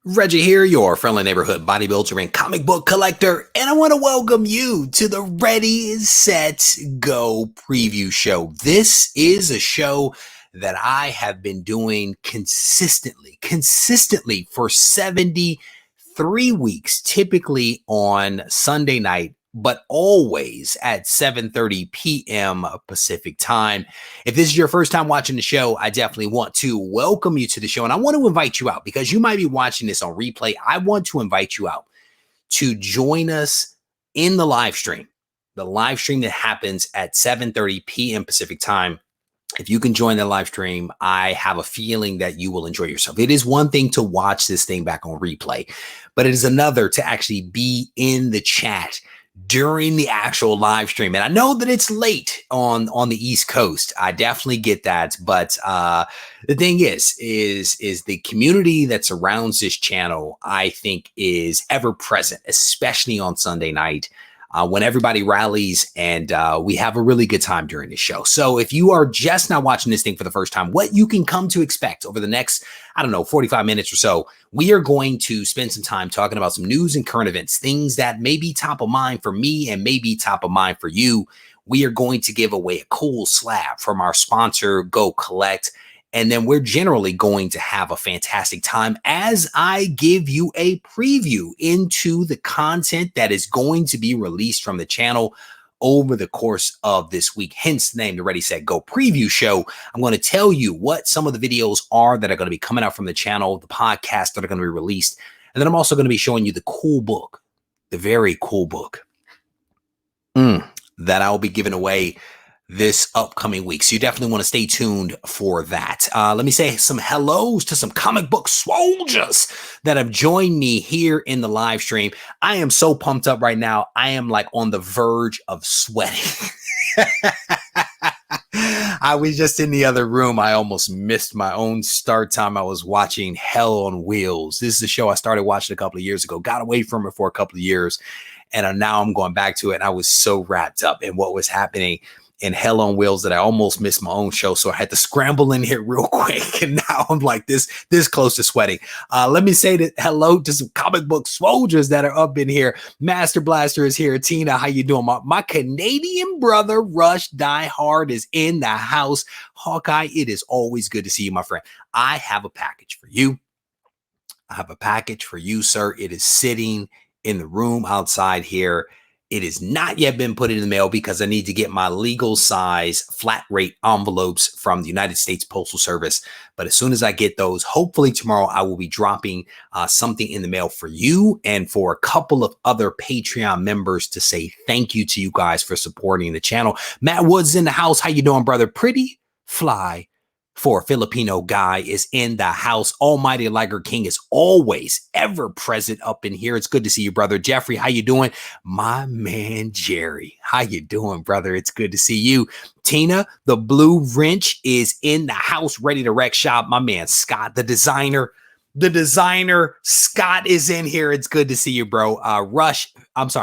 Reggie here, your friendly neighborhood bodybuilder and comic book collector, and I want to welcome you to the Ready, Set, Go preview show. This is a show that I have been doing consistently for 73 weeks, typically on Sunday night, but always at 7:30 p.m. Pacific time. If this is your first time watching the show, I definitely want to welcome you to the show. And I want to invite you out because you might be watching this on replay. I want to invite you out to join us in the live stream that happens at 7:30 p.m. Pacific time. If you can join the live stream, I have a feeling that you will enjoy yourself. It is one thing to watch this thing back on replay, but it is another to actually be in the chat during the actual live stream. And I know that it's late on the East Coast. I definitely get that. But the thing is the community that surrounds this channel, I think, is ever present, especially on Sunday night. When everybody rallies and we have a really good time during the show. So if you are just now watching this thing for the first time, what you can come to expect over the next, 45 minutes or so, we are going to spend some time talking about some news and current events, things that may be top of mind for me and may be top of mind for you. We are going to give away a cool slab from our sponsor, Go Collect. And then we're generally going to have a fantastic time as I give you a preview into the content that is going to be released from the channel over the course of this week. Hence the name, the Ready, Set, Go preview show. I'm going to tell you what some of the videos are that are going to be coming out from the channel, the podcasts that are going to be released. And then I'm also going to be showing you the cool book, the very cool book that I'll be giving away this upcoming week. So you definitely want to stay tuned for that. Let me say some hellos to some comic book soldiers that have joined me here in the live stream. I am so pumped up right now. I am like on the verge of sweating. I was just in the other room. I almost missed my own start time. I was watching Hell on Wheels. This is a show I started watching a couple of years ago, got away from it for a couple of years, and now I'm going back to it. And I was so wrapped up in what was happening in Hell on Wheels that I almost missed my own show. So I had to scramble in here real quick. And now I'm like this close to sweating. Let me say that hello to some comic book soldiers that are up in here. Master Blaster is here. Tina, how you doing? My Canadian brother, Rush Die Hard, is in the house. Hawkeye, it is always good to see you, my friend. I have a package for you. I have a package for you, sir. It is sitting in the room outside here. It has not yet been put in the mail because I need to get my legal size flat rate envelopes from the United States Postal Service. But as soon as I get those, hopefully tomorrow, I will be dropping something in the mail for you and for a couple of other Patreon members to say thank you to you guys for supporting the channel. Matt Woods in the house. How you doing, brother? Pretty fly for a Filipino guy is in the house. Almighty Liger King is always ever present up in here. It's good to see you, brother. Jeffrey, how you doing? My man, Jerry, how you doing, brother? It's good to see you. Tina, the Blue Wrench, is in the house, ready to wreck shop. My man, Scott, the designer, Scott is in here. It's good to see you, bro.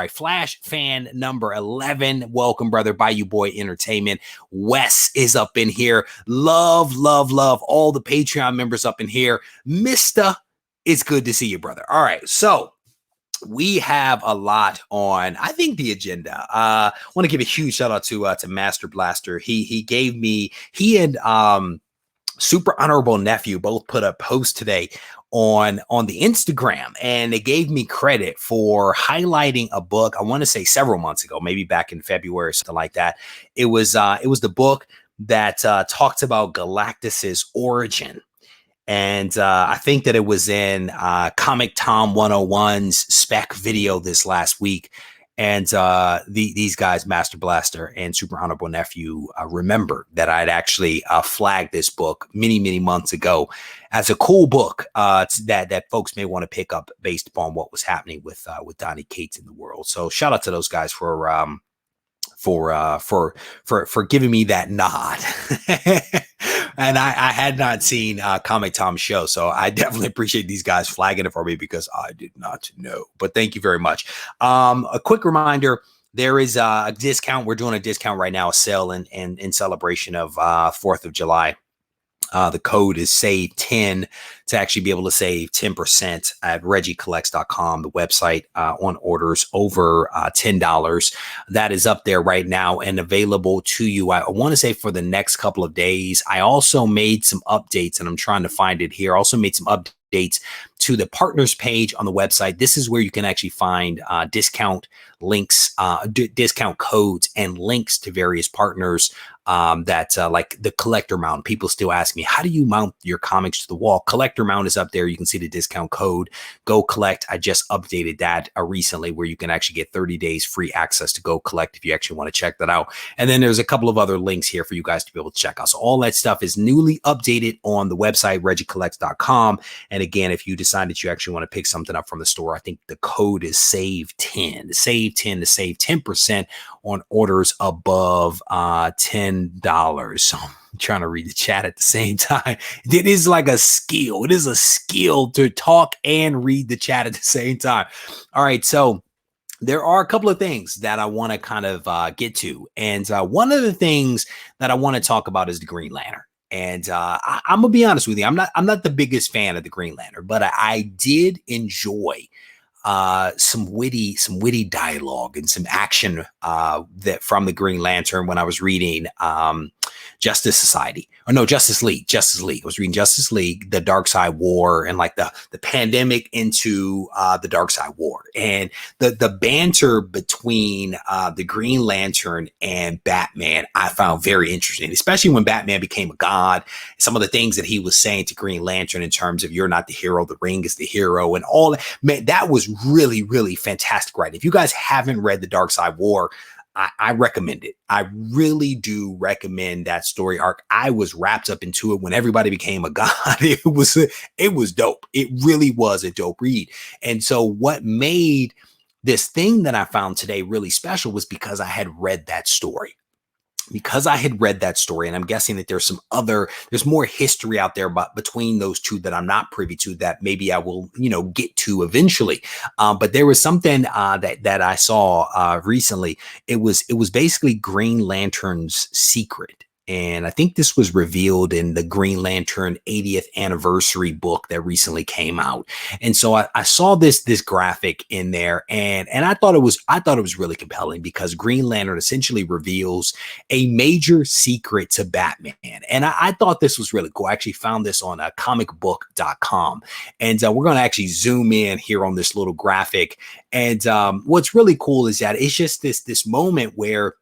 Flash fan number 11. Welcome, brother. Bayou Boy Entertainment. Wes is up in here. Love all the Patreon members up in here. Mister, it's good to see you, brother. All right, so we have a lot on, I think, the agenda. I want to give a huge shout out to Master Blaster. He and Super Honorable Nephew both put a post today on the Instagram, and they gave me credit for highlighting a book. I want to say several months ago, maybe back in February or something like that. It was the book that talked about Galactus's origin. And I think that it was in Comic Tom 101's spec video this last week. And these guys, Master Blaster and Super Honorable Nephew, remember that I'd actually flagged this book many months ago as a cool book that folks may want to pick up based upon what was happening with Donny Cates in the world. So shout out to those guys for giving me that nod. And I had not seen Comic Tom's show, so I definitely appreciate these guys flagging it for me because I did not know. But thank you very much. A quick reminder, there is a discount. We're doing a discount right now, a sale in celebration of 4th of July. The code is SAVE10 to actually be able to save 10% at regiecollects.com, the website, on orders over $10. That is up there right now and available to you. I want to say for the next couple of days. I also made some updates, and I'm trying to find it here. Also made some updates to the partners page on the website. This is where you can actually find discount links, discount codes, and links to various partners that like the collector mount. People still ask me, how do you mount your comics to the wall? Collector mount is up there. You can see the discount code. Go Collect. I just updated that recently, where you can actually get 30 days free access to Go Collect if you actually want to check that out. And then there's a couple of other links here for you guys to be able to check out. So all that stuff is newly updated on the website, regiecollects.com. And again, if you decide that you actually want to pick something up from the store, I think the code is SAVE10. SAVE10 to save 10% on orders above $10. So I'm trying to read the chat at the same time. It is like a skill. It is a skill to talk and read the chat at the same time. All right, so there are a couple of things that I want to kind of get to. And one of the things that I want to talk about is the Green Lantern. And I'm gonna be honest with you, I'm not the biggest fan of the Green Lantern, but I did enjoy some witty dialogue and some action that from the Green Lantern when I was reading Justice League. I was reading Justice League, the Dark Side War, and like the pandemic into the Dark Side War, and the banter between the Green Lantern and Batman I found very interesting, especially when Batman became a god. Some of the things that he was saying to Green Lantern in terms of, you're not the hero, the ring is the hero, and all that. Man, that was really, really fantastic. Right? If you guys haven't read the Dark Side War, I recommend it. I really do recommend that story arc. I was wrapped up into it when everybody became a god. It was dope. It really was a dope read. And so what made this thing that I found today really special was because I had read that story. And I'm guessing that there's more history out there between those two that I'm not privy to, that maybe I will, get to eventually. But there was something that I saw recently. It was basically Green Lantern's secret. And I think this was revealed in the Green Lantern 80th anniversary book that recently came out. And so I saw this graphic in there, and I thought it was really compelling, because Green Lantern essentially reveals a major secret to Batman. And I thought this was really cool. I actually found this on comicbook.com. And we're going to actually zoom in here on this little graphic. And what's really cool is that it's just this moment where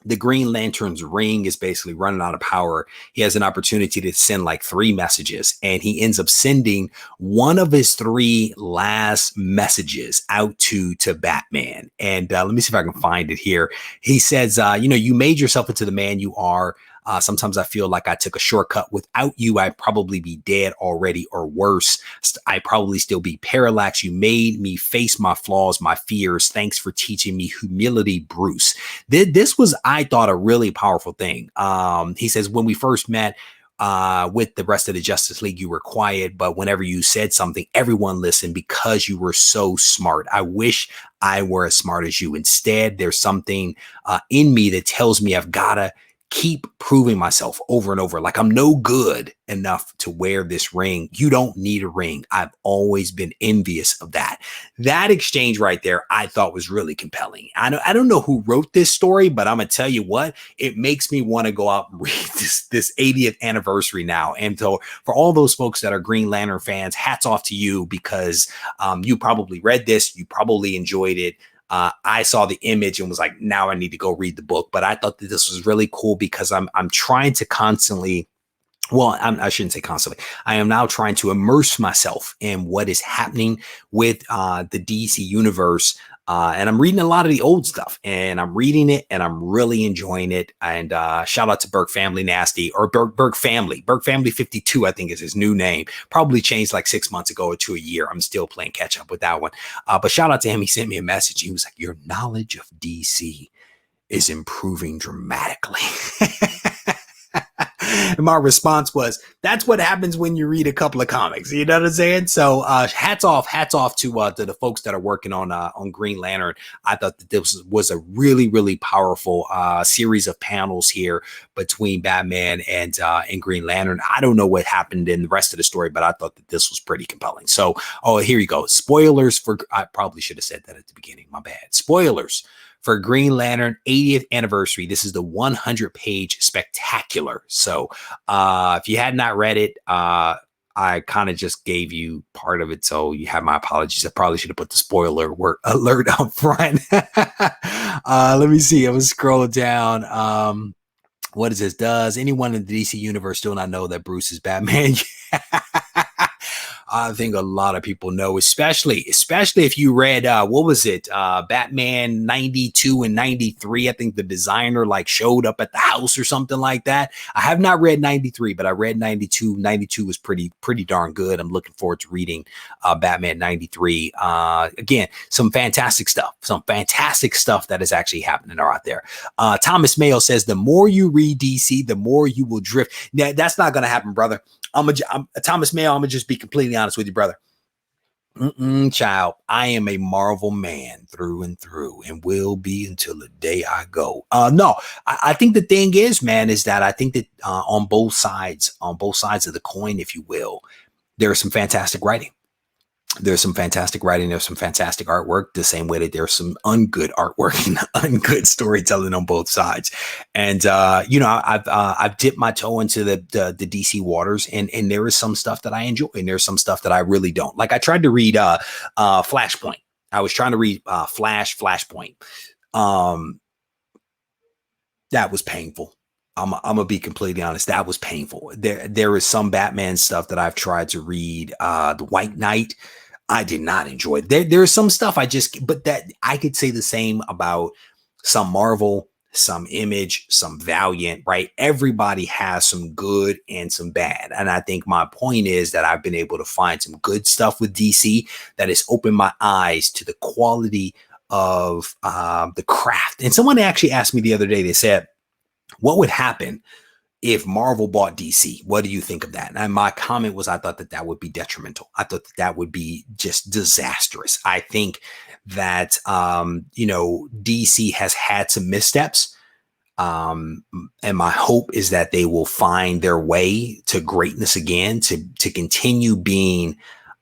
the Green Lantern's ring is basically running out of power. He has an opportunity to send like 3 messages, and he ends up sending one of his 3 last messages out to Batman. And let me see if I can find it here. He says, you made yourself into the man you are. Sometimes I feel like I took a shortcut. Without you, I'd probably be dead already, or worse. I'd probably still be parallax. You made me face my flaws, my fears. Thanks for teaching me humility, Bruce. This was, I thought, a really powerful thing. He says, when we first met, with the rest of the Justice League, you were quiet, but whenever you said something, everyone listened because you were so smart. I wish I were as smart as you. Instead, there's something in me that tells me I've got to keep proving myself over and over. Like, I'm no good enough to wear this ring. You don't need a ring. I've always been envious of that. That exchange right there, I thought was really compelling. I don't know who wrote this story, but I'm going to tell you what, it makes me want to go out and read this 80th anniversary now. And so for all those folks that are Green Lantern fans, hats off to you, because you probably read this, you probably enjoyed it. I saw the image and was like, now I need to go read the book. But I thought that this was really cool, because I'm trying to constantly, well, I shouldn't say constantly. I am now trying to immerse myself in what is happening with the DC universe. And I'm reading a lot of the old stuff, and I'm reading it and I'm really enjoying it. And shout out to Burke Family Nasty, or Burke Family 52, I think is his new name. Probably changed like 6 months ago or to a year. I'm still playing catch up with that one. But shout out to him. He sent me a message. He was like, your knowledge of DC is improving dramatically. And my response was, that's what happens when you read a couple of comics. You know what I'm saying? So hats off to the folks that are working on Green Lantern. I thought that this was a really, really powerful series of panels here between Batman and Green Lantern. I don't know what happened in the rest of the story, but I thought that this was pretty compelling. So, here you go. Spoilers for, I probably should have said that at the beginning. My bad. Spoilers for Green Lantern 80th anniversary. This is the 100-page spectacular. So if you had not read it, I kind of just gave you part of it, so you have my apologies. I probably should have put the spoiler alert up front. Let me see. I'm gonna scroll down. What is this? Does anyone in the DC universe still not know that Bruce is Batman? I think a lot of people know, especially if you read, what was it? Batman 92 and 93. I think the designer like showed up at the house or something like that. I have not read 93, but I read 92. 92 was pretty darn good. I'm looking forward to reading Batman 93. Again, some fantastic stuff that is actually happening out there. Thomas Mayo says, the more you read DC, the more you will drift. Now, that's not going to happen, brother. I'm Thomas Mayo. I'm gonna just be completely honest with you, brother. Child, I am a Marvel man through and through, and will be until the day I go. No, I think the thing is, man, is that I think that on both sides of the coin, if you will, there's some fantastic writing. There's some fantastic writing. There's some fantastic artwork, the same way that there's some ungood artwork and ungood storytelling on both sides. And, I've dipped my toe into the DC waters, and there is some stuff that I enjoy, and there's some stuff that I really don't. Like, I tried to read Flashpoint. I was trying to read Flashpoint. That was painful. I'm gonna be completely honest. That was painful. There is some Batman stuff that I've tried to read. The White Knight, I did not enjoy. There's some stuff but that I could say the same about some Marvel, some Image, some Valiant, right? Everybody has some good and some bad. And I think my point is that I've been able to find some good stuff with DC that has opened my eyes to the quality of the craft. And someone actually asked me the other day, they said, what would happen if Marvel bought DC? What do you think of that? And my comment was, I thought that would be detrimental. I thought that would be just disastrous. I think that, DC has had some missteps. And my hope is that they will find their way to greatness again, to continue being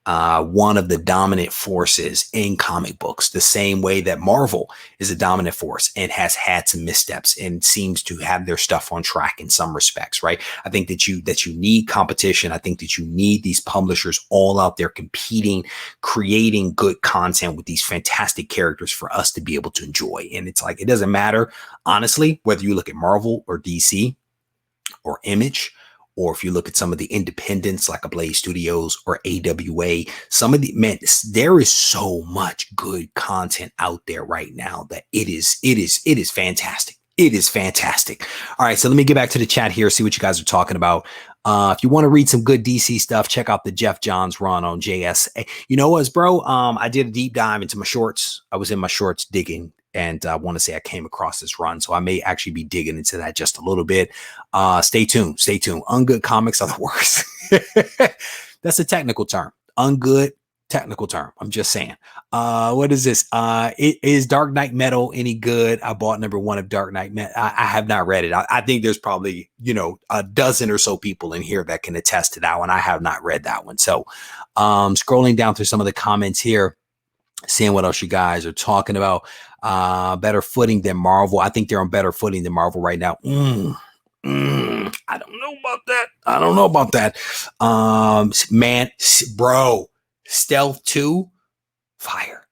one of the dominant forces in comic books, the same way that Marvel is a dominant force and has had some missteps and seems to have their stuff on track in some respects, right? I think that you need competition. I think that you need these publishers all out there competing, creating good content with these fantastic characters for us to be able to enjoy. And it's like, it doesn't matter, honestly, whether you look at Marvel or DC or Image, or if you look at some of the independents like Ablaze Studios or AWA, there is so much good content out there right now that it is fantastic. It is fantastic. All right, so let me get back to the chat here, see what you guys are talking about. If you want to read some good DC stuff, check out the Jeff Johns run on JSA. You know what, bro? I did a deep dive into my shorts. I was in my shorts digging, and I want to say I came across this run, so I may actually be digging into that just a little bit. Stay tuned. Ungood comics are the worst. That's a technical term. Ungood, technical term. I'm just saying. What is this? Is Dark Knight Metal any good? I bought number 1 of Dark Knight Metal. I have not read it. I think there's probably, a dozen or so people in here that can attest to that one. I have not read that one. So scrolling down through some of the comments here, seeing what else you guys are talking about. Better footing than Marvel. I think they're on better footing than Marvel right now. I don't know about that. Man, bro, Stealth 2, fire.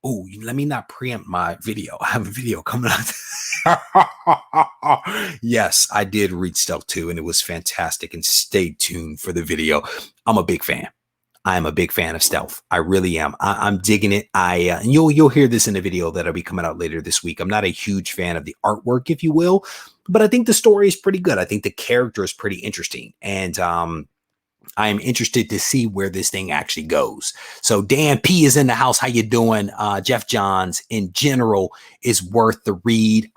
Oh, let me not preempt my video. I have a video coming out. Yes, I did read Stealth 2, and it was fantastic. And stay tuned for the video. I'm a big fan. I am a big fan of Stealth. I really am. I'm digging it. And you'll hear this in a video that'll be coming out later this week. I'm not a huge fan of the artwork, if you will, but I think the story is pretty good. I think the character is pretty interesting, and I am interested to see where this thing actually goes. So Dan P is in the house. How you doing? Jeff Johns in general is worth the read.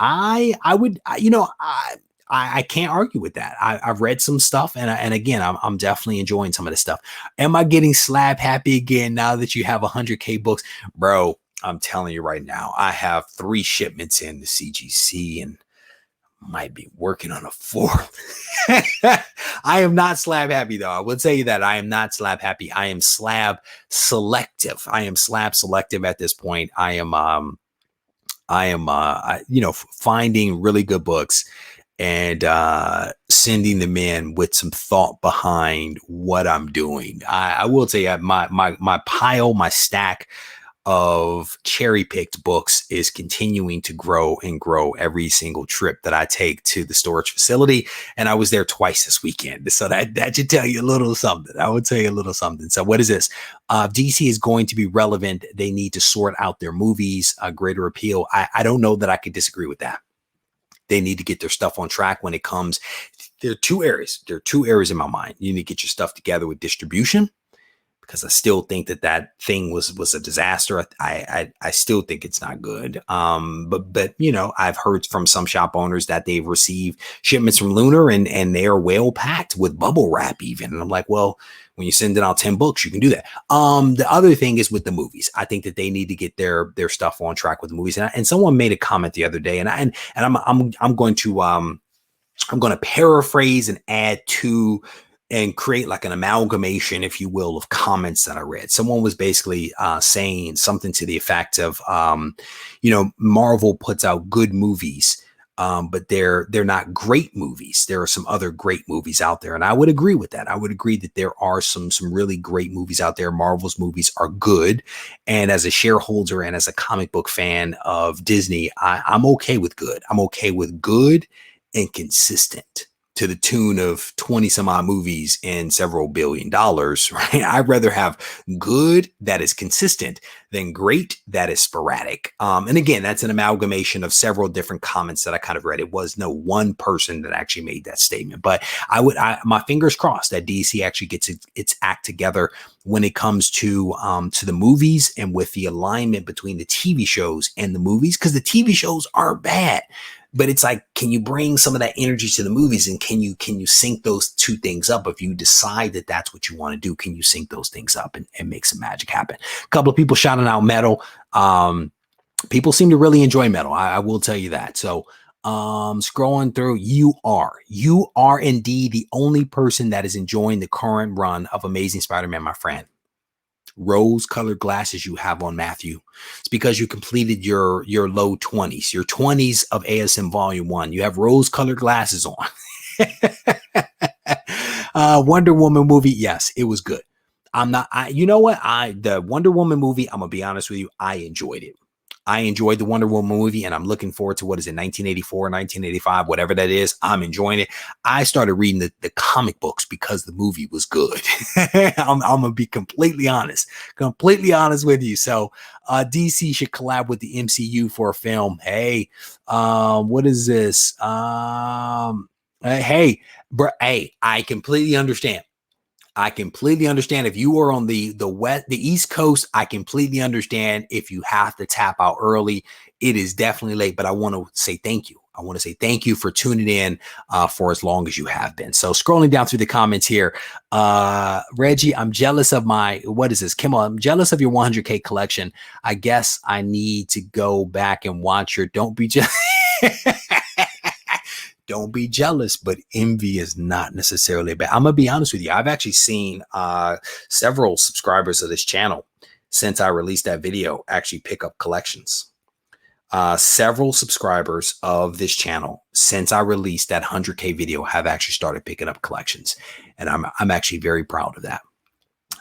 I can't argue with that. I've read some stuff, and again, I'm definitely enjoying some of this stuff. Am I getting slab happy again now that you have 100K books, bro? I'm telling you right now, I have 3 shipments in the CGC and might be working on a 4th. I am not slab happy though. I will tell you that I am not slab happy. I am slab selective. I am slab selective at this point. Finding really good books and sending them in with some thought behind what I'm doing. I will tell you, my pile, my stack of cherry-picked books is continuing to grow and grow every single trip that I take to the storage facility. And I was there twice this weekend. So that should tell you a little something. I would tell you a little something. So what is this? DC is going to be relevant. They need to sort out their movies, greater appeal. I don't know that I could disagree with that. They need to get their stuff on track when it comes. There are 2 areas. There are 2 areas in my mind. You need to get your stuff together with distribution, because I still think that thing was a disaster. I still think it's not good. But you know, I've heard from some shop owners that they've received shipments from Lunar and they are well packed with bubble wrap even. And I'm like, well, when you send out 10 books, you can do that. The other thing is with the movies. I think that they need to get their stuff on track with the movies. And someone made a comment the other day, and I'm going to paraphrase and add to and create like an amalgamation, if you will, of comments that I read. Someone was basically saying something to the effect of, Marvel puts out good movies, but they're not great movies. There are some other great movies out there, and I would agree with that. I would agree that there are some really great movies out there. Marvel's movies are good, and as a shareholder and as a comic book fan of Disney, I'm okay with good. I'm okay with good and consistent, to the tune of 20 some odd movies and several $billion, right? I'd rather have good that is consistent than great that is sporadic. And again, that's an amalgamation of several different comments that I kind of read. It was no one person that actually made that statement, but my fingers crossed that DC actually gets its act together when it comes to the movies and with the alignment between the TV shows and the movies, because the TV shows aren't bad. But it's like, can you bring some of that energy to the movies, and can you sync those 2 things up? If you decide that that's what you want to do, can you sync those things up and make some magic happen? A couple of people shouting out Metal. People seem to really enjoy Metal. I will tell you that. So scrolling through, you are indeed the only person that is enjoying the current run of Amazing Spider-Man, my friend. Rose-colored glasses you have on, Matthew. It's because you completed your low 20s, your 20s of ASM Volume 1. You have rose-colored glasses on. Wonder Woman movie, yes, it was good. The Wonder Woman movie, I'm gonna be honest with you, I enjoyed it. I enjoyed the Wonder Woman movie, and I'm looking forward to, 1984, 1985, whatever that is. I'm enjoying it. I started reading the comic books because the movie was good. I'm going to be completely honest with you. So DC should collab with the MCU for a film. Hey, what is this? Hey, bro, hey, I completely understand. If you are on the East Coast, I completely understand if you have to tap out early. It is definitely late, but I want to say thank you. I want to say thank you for tuning in for as long as you have been. So scrolling down through the comments here, Reggie, I'm jealous of what is this? Kimmel, I'm jealous of your 100K collection. I guess I need to go back and watch your Don't Be Jealous. Don't be jealous, but envy is not necessarily bad. I'm going to be honest with you. I've actually seen several subscribers of this channel since I released that video actually pick up collections. Several subscribers of this channel since I released that 100K video have actually started picking up collections. And I'm actually very proud of that.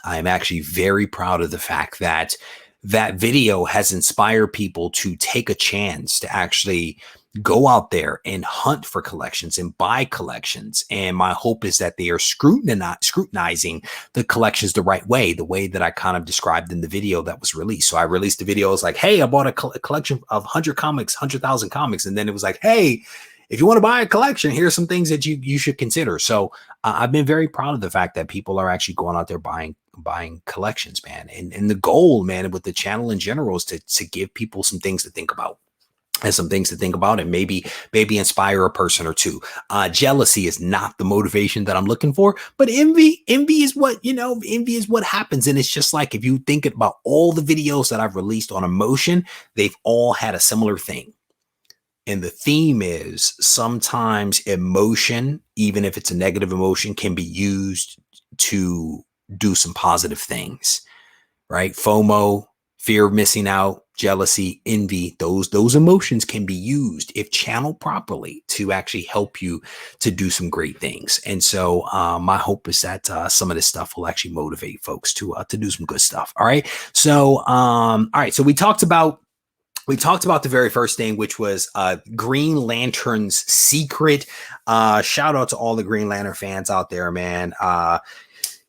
I am actually very proud of the fact that that video has inspired people to take a chance to actually go out there and hunt for collections and buy collections. And my hope is that they are scrutinizing the collections the right way, the way that I kind of described in the video that was released. So I released the video. It was like, hey, I bought a collection of 100 comics, 100,000 comics. And then it was like, hey, if you want to buy a collection, here's some things that you should consider. So I've been very proud of the fact that people are actually going out there buying collections, man. And the goal, man, with the channel in general is to give people some things to think about. as some things to think about and maybe inspire a person or two. Jealousy is not the motivation that I'm looking for, but envy is what, envy is what happens. And it's just like, if you think about all the videos that I've released on emotion, they've all had a similar thing. And the theme is sometimes emotion, even if it's a negative emotion, can be used to do some positive things, right? FOMO, fear of missing out, jealousy, envy, those emotions can be used, if channeled properly, to actually help you to do some great things. And so my hope is that some of this stuff will actually motivate folks to do some good stuff. All right. So all right. So we talked about the very first thing, which was Green Lantern's secret. Shout out to all the Green Lantern fans out there, man.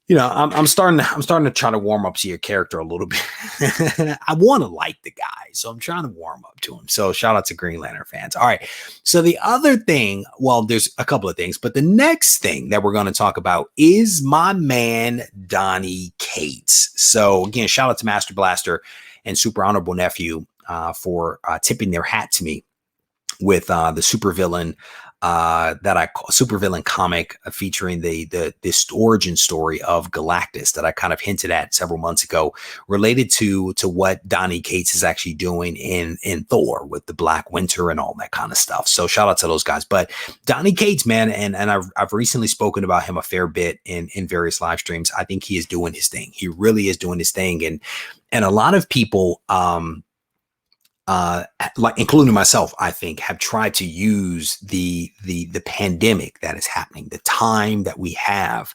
I'm starting to try to warm up to your character a little bit. I want to like the guy, so I'm trying to warm up to him. So shout out to Green Lantern fans. All right. So the other thing, well, there's a couple of things, but the next thing that we're going to talk about is my man, Donny Cates. So again, shout out to Master Blaster and Super Honorable Nephew for tipping their hat to me with the supervillain that I call supervillain comic featuring this origin story of Galactus that I kind of hinted at several months ago, related to what Donny Cates is actually doing in Thor with the Black Winter and all that kind of stuff. So shout out to those guys. But Donny Cates, man, and I've recently spoken about him a fair bit in various live streams. I think he is doing his thing. He really is doing his thing, and a lot of people like including myself, I think, have tried to use the pandemic that is happening, the time that we have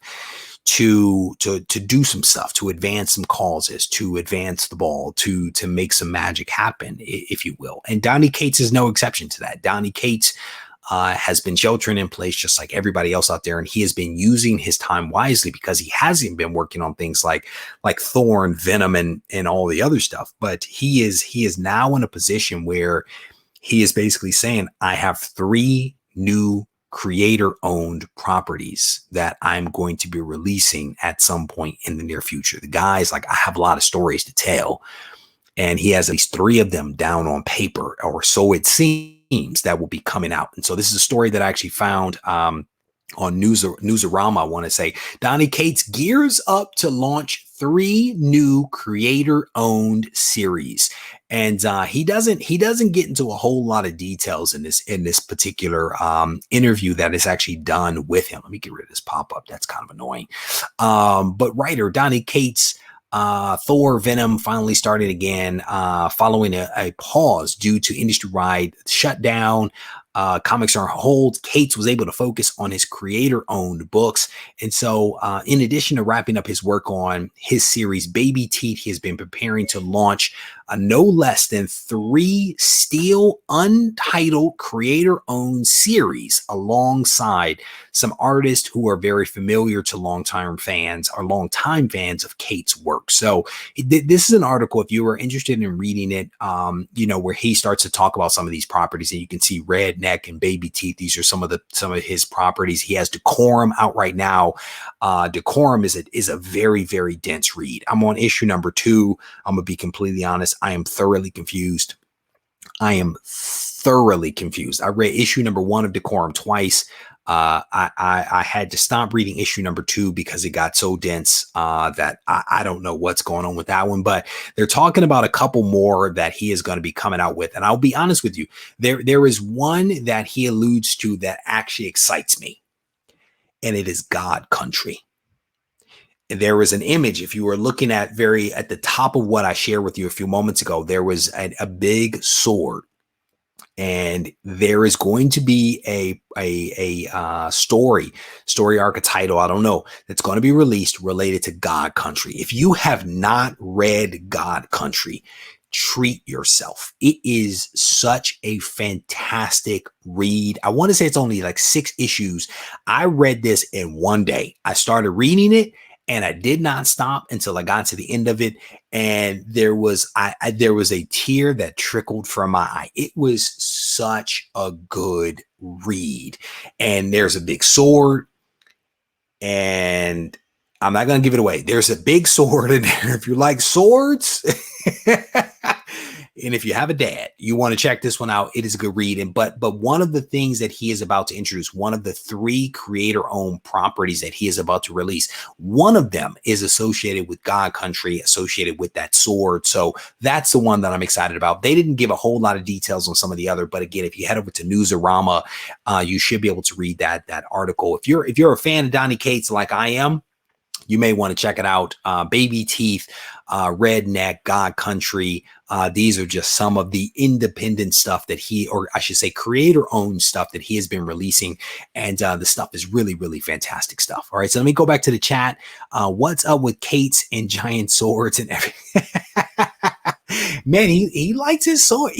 to do some stuff, to advance some causes, to advance the ball, to make some magic happen, if you will. And Donny Cates is no exception to that. Donny Cates has been sheltering in place just like everybody else out there, and he has been using his time wisely, because he hasn't been working on things like Thor and Venom and all the other stuff. But he is now in a position where he is basically saying, I have 3 new creator-owned properties that I'm going to be releasing at some point in the near future. The guy's like, I have a lot of stories to tell, and he has at least 3 of them down on paper, or so it seems, that will be coming out. And so this is a story that I actually found on Newsarama, I want to say. Donny Cates gears up to launch 3 new creator-owned series, and he doesn't get into a whole lot of details in this particular interview that is actually done with him. Let me get rid of this pop-up. That's kind of annoying. But writer Donny Cates, Thor Venom finally started again following a pause due to industry-wide shutdown. Comics are on hold. Cates was able to focus on his creator-owned books. And so in addition to wrapping up his work on his series Baby Teeth, he has been preparing to launch no less than 3 still untitled creator-owned series alongside some artists who are very familiar to longtime fans of Cates' work. So this is an article, if you are interested in reading it, where he starts to talk about some of these properties, and you can see Redneck and Baby Teeth. These are some of his properties. He has Decorum out right now. Decorum is a very, very dense read. I'm on issue number 2. I'm gonna be completely honest. I am thoroughly confused. I read issue number 1 of Decorum twice. I had to stop reading issue number 2 because it got so dense that I don't know what's going on with that one. But they're talking about a couple more that he is going to be coming out with. And I'll be honest with you, there is one that he alludes to that actually excites me, and it is God Country. There was an image, if you were looking at the top of what I shared with you a few moments ago, there was a big sword, and there is going to be a story arc, a title, I don't know, that's going to be released related to God Country. If you have not read God Country, treat yourself. It is such a fantastic read. I want to say it's only like 6 issues. I read this in one day. I started reading it, and I did not stop until I got to the end of it. And there was a tear that trickled from my eye. It was such a good read. And there's a big sword, and I'm not going to give it away. There's a big sword in there. If you like swords, And if you have a dad, you want to check this one out. It is a good read. And but one of the things that he is about to introduce, one of the 3 creator-owned properties that he is about to release, one of them is associated with God Country, associated with that sword. So that's the one that I'm excited about. They didn't give a whole lot of details on some of the other, but again, if you head over to Newsarama, you should be able to read that article. If you're a fan of Donny Cates like I am, you may want to check it out. Baby Teeth, Redneck, God Country. These are just some of the independent stuff that he, or I should say creator-owned stuff that he has been releasing. And the stuff is really, really fantastic stuff. All right, so let me go back to the chat. What's up with Cates and giant swords and everything? Man, he likes his sword.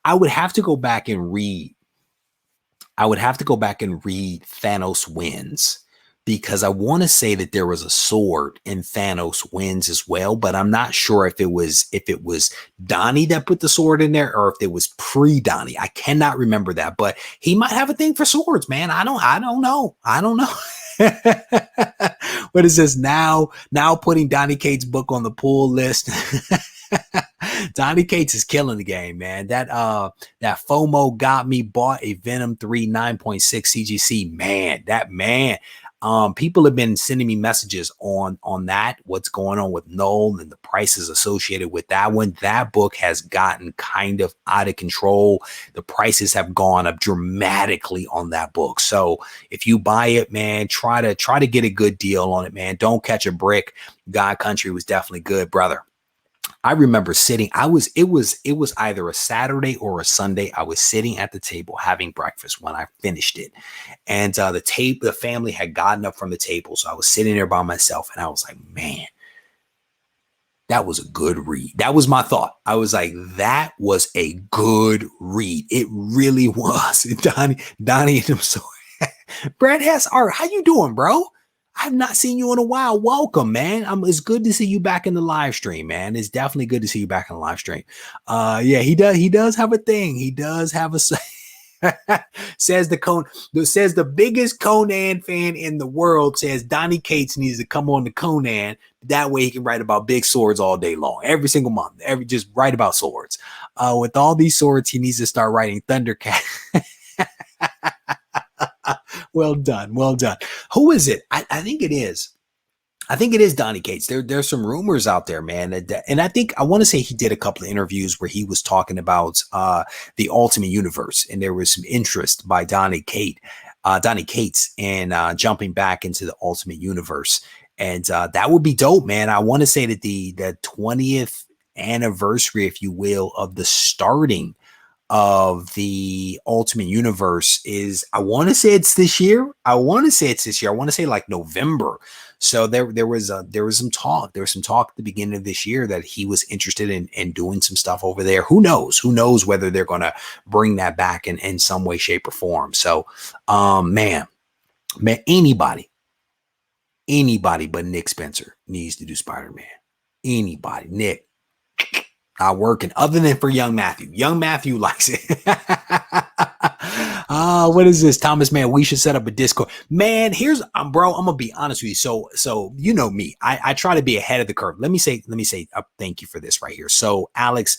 I would have to go back and read. Thanos Wins, because I want to say that there was a sword in Thanos Wins as well, but I'm not sure if it was Donny that put the sword in there or if it was pre-Donny. I cannot remember that, but he might have a thing for swords, man. I don't know. What is this now putting Donny Cates' book on the pull list? Donny Cates is killing the game, man. That FOMO got me, bought a Venom 3 9.6 CGC. Man, people have been sending me messages on that, what's going on with Null and the prices associated with that one. That book has gotten kind of out of control. The prices have gone up dramatically on that book. So if you buy it, man, try to get a good deal on it, man. Don't catch a brick. God Country was definitely good, brother. I remember sitting, it was either a Saturday or a Sunday. I was sitting at the table having breakfast when I finished it. And the family had gotten up from the table. So I was sitting there by myself and I was like, man, that was a good read. That was my thought. I was like, that was a good read. It really was. Donny and him. So Brad Hess, all right, how you doing, bro? I've not seen you in a while. Welcome, man. It's good to see you back in the live stream, man. It's definitely good to see you back in the live stream. Yeah, he does have a thing. He does have a says the biggest Conan fan in the world says Donny Cates needs to come on to Conan. That way he can write about big swords all day long, every single month, just write about swords. With all these swords, he needs to start writing Thundercat. Well done. Who is it? I think it is. Donny Cates. There's some rumors out there, man. And I want to say he did a couple of interviews where he was talking about the Ultimate Universe, and there was some interest by Donny Cates in jumping back into the Ultimate Universe. And that would be dope, man. I want to say that the 20th anniversary, if you will, of the starting of the Ultimate Universe is, I want to say it's this year. I want to say like November. So there was some talk. There was some talk at the beginning of this year that he was interested in doing some stuff over there. Who knows whether they're going to bring that back in some way, shape, or form. So, man, anybody but Nick Spencer needs to do Spider-Man. Anybody, Nick. Not working other than for young Matthew. Young Matthew likes it. What is this, Thomas? Man, we should set up a Discord. Man, here's bro. I'm gonna be honest with you. So you know me. I try to be ahead of the curve. Let me say thank you for this right here. So Alex,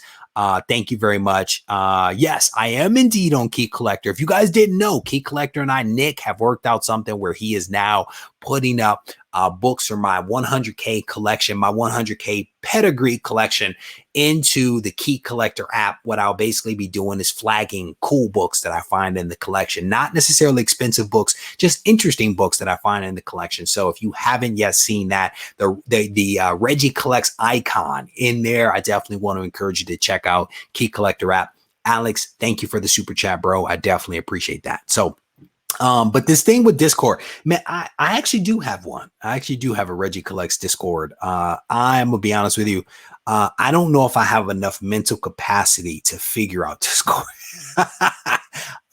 thank you very much. Yes, I am indeed on Key Collector. If you guys didn't know, Key Collector and I, Nick, have worked out something where he is now putting up books for my 100K collection, my 100K pedigree collection into the Key Collector app. What I'll basically be doing is flagging cool books that I find in the collection, not necessarily expensive books, just interesting books that I find in the collection. So if you haven't yet seen that, the Regie Collects icon in there, I definitely want to encourage you to check out Key Collector app. Alex, thank you for the super chat, bro. I definitely appreciate that. So but this thing with Discord, man, I actually do have one. I actually do have a Regie Collects Discord. I'm gonna be honest with you. I don't know if I have enough mental capacity to figure out Discord.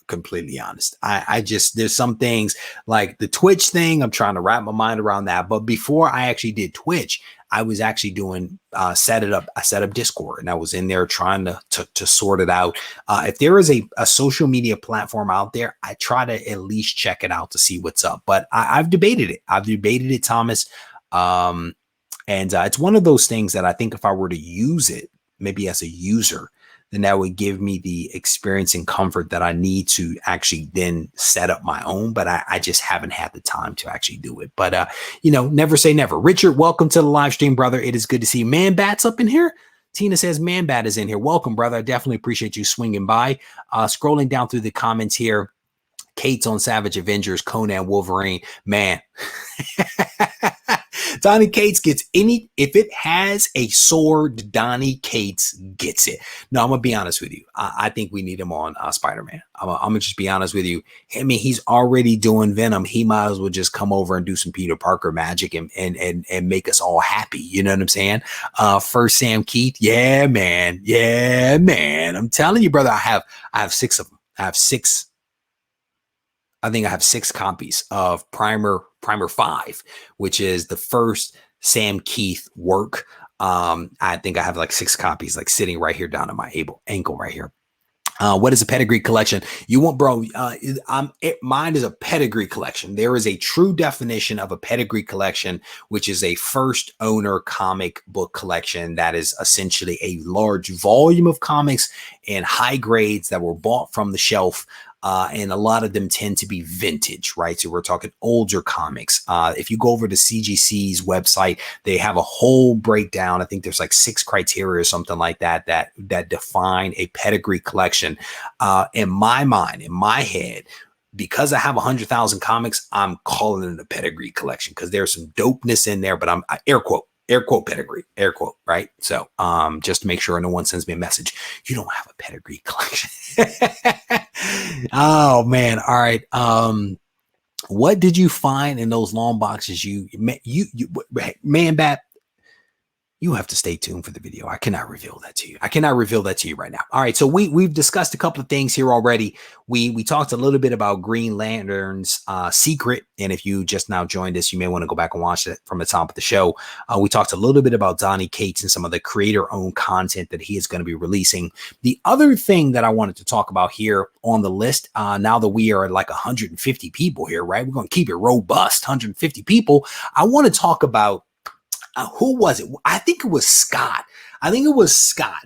Completely honest. I just, there's some things like the Twitch thing. I'm trying to wrap my mind around that. But before I actually did Twitch, I was actually doing I set up Discord, and I was in there trying to sort it out. If there is a social media platform out there, I try to at least check it out to see what's up. But I've debated it, Thomas. And it's one of those things that I think if I were to use it, maybe as a user, then that would give me the experience and comfort that I need to actually then set up my own. But I just haven't had the time to actually do it. But, never say never. Richard, welcome to the live stream, brother. It is good to see Man Bat's up in here. Tina says Man Bat is in here. Welcome, brother. I definitely appreciate you swinging by. Scrolling down through the comments here. Kate's on Savage Avengers, Conan, Wolverine. Man. Donny Cates gets if it has a sword, Donny Cates gets it. No, I'm going to be honest with you. I think we need him on Spider-Man. I'm going to just be honest with you. I mean, he's already doing Venom. He might as well just come over and do some Peter Parker magic and make us all happy. You know what I'm saying? First Sam Keith. Yeah, man. Yeah, man. I'm telling you, brother, I have 6 of them. I think I have 6 copies of Primer 5, which is the first Sam Keith work. I think I have like 6 copies, like sitting right here down at my ankle right here. What is a pedigree collection? You want, bro? Mine is a pedigree collection. There is a true definition of a pedigree collection, which is a first owner comic book collection that is essentially a large volume of comics in high grades that were bought from the shelf. And a lot of them tend to be vintage, right? So we're talking older comics. If you go over to CGC's website, they have a whole breakdown. I think there's like 6 criteria or something like that define a pedigree collection. In my mind, in my head, because I have 100,000 comics, I'm calling it a pedigree collection because there's some dopeness in there, but I'm air quote pedigree, air quote, right? So just to make sure no one sends me a message, you don't have a pedigree collection. Oh man. All right. What did you find in those long boxes? Man Bat, you have to stay tuned for the video. I cannot reveal that to you. Right now. All right. So we've discussed a couple of things here already. We talked a little bit about Green Lantern's secret. And if you just now joined us, you may want to go back and watch it from the top of the show. We talked a little bit about Donny Cates and some of the creator-owned content that he is going to be releasing. The other thing that I wanted to talk about here on the list, now that we are at like 150 people here, right? We're going to keep it robust, 150 people. I want to talk about who was it? I think it was Scott.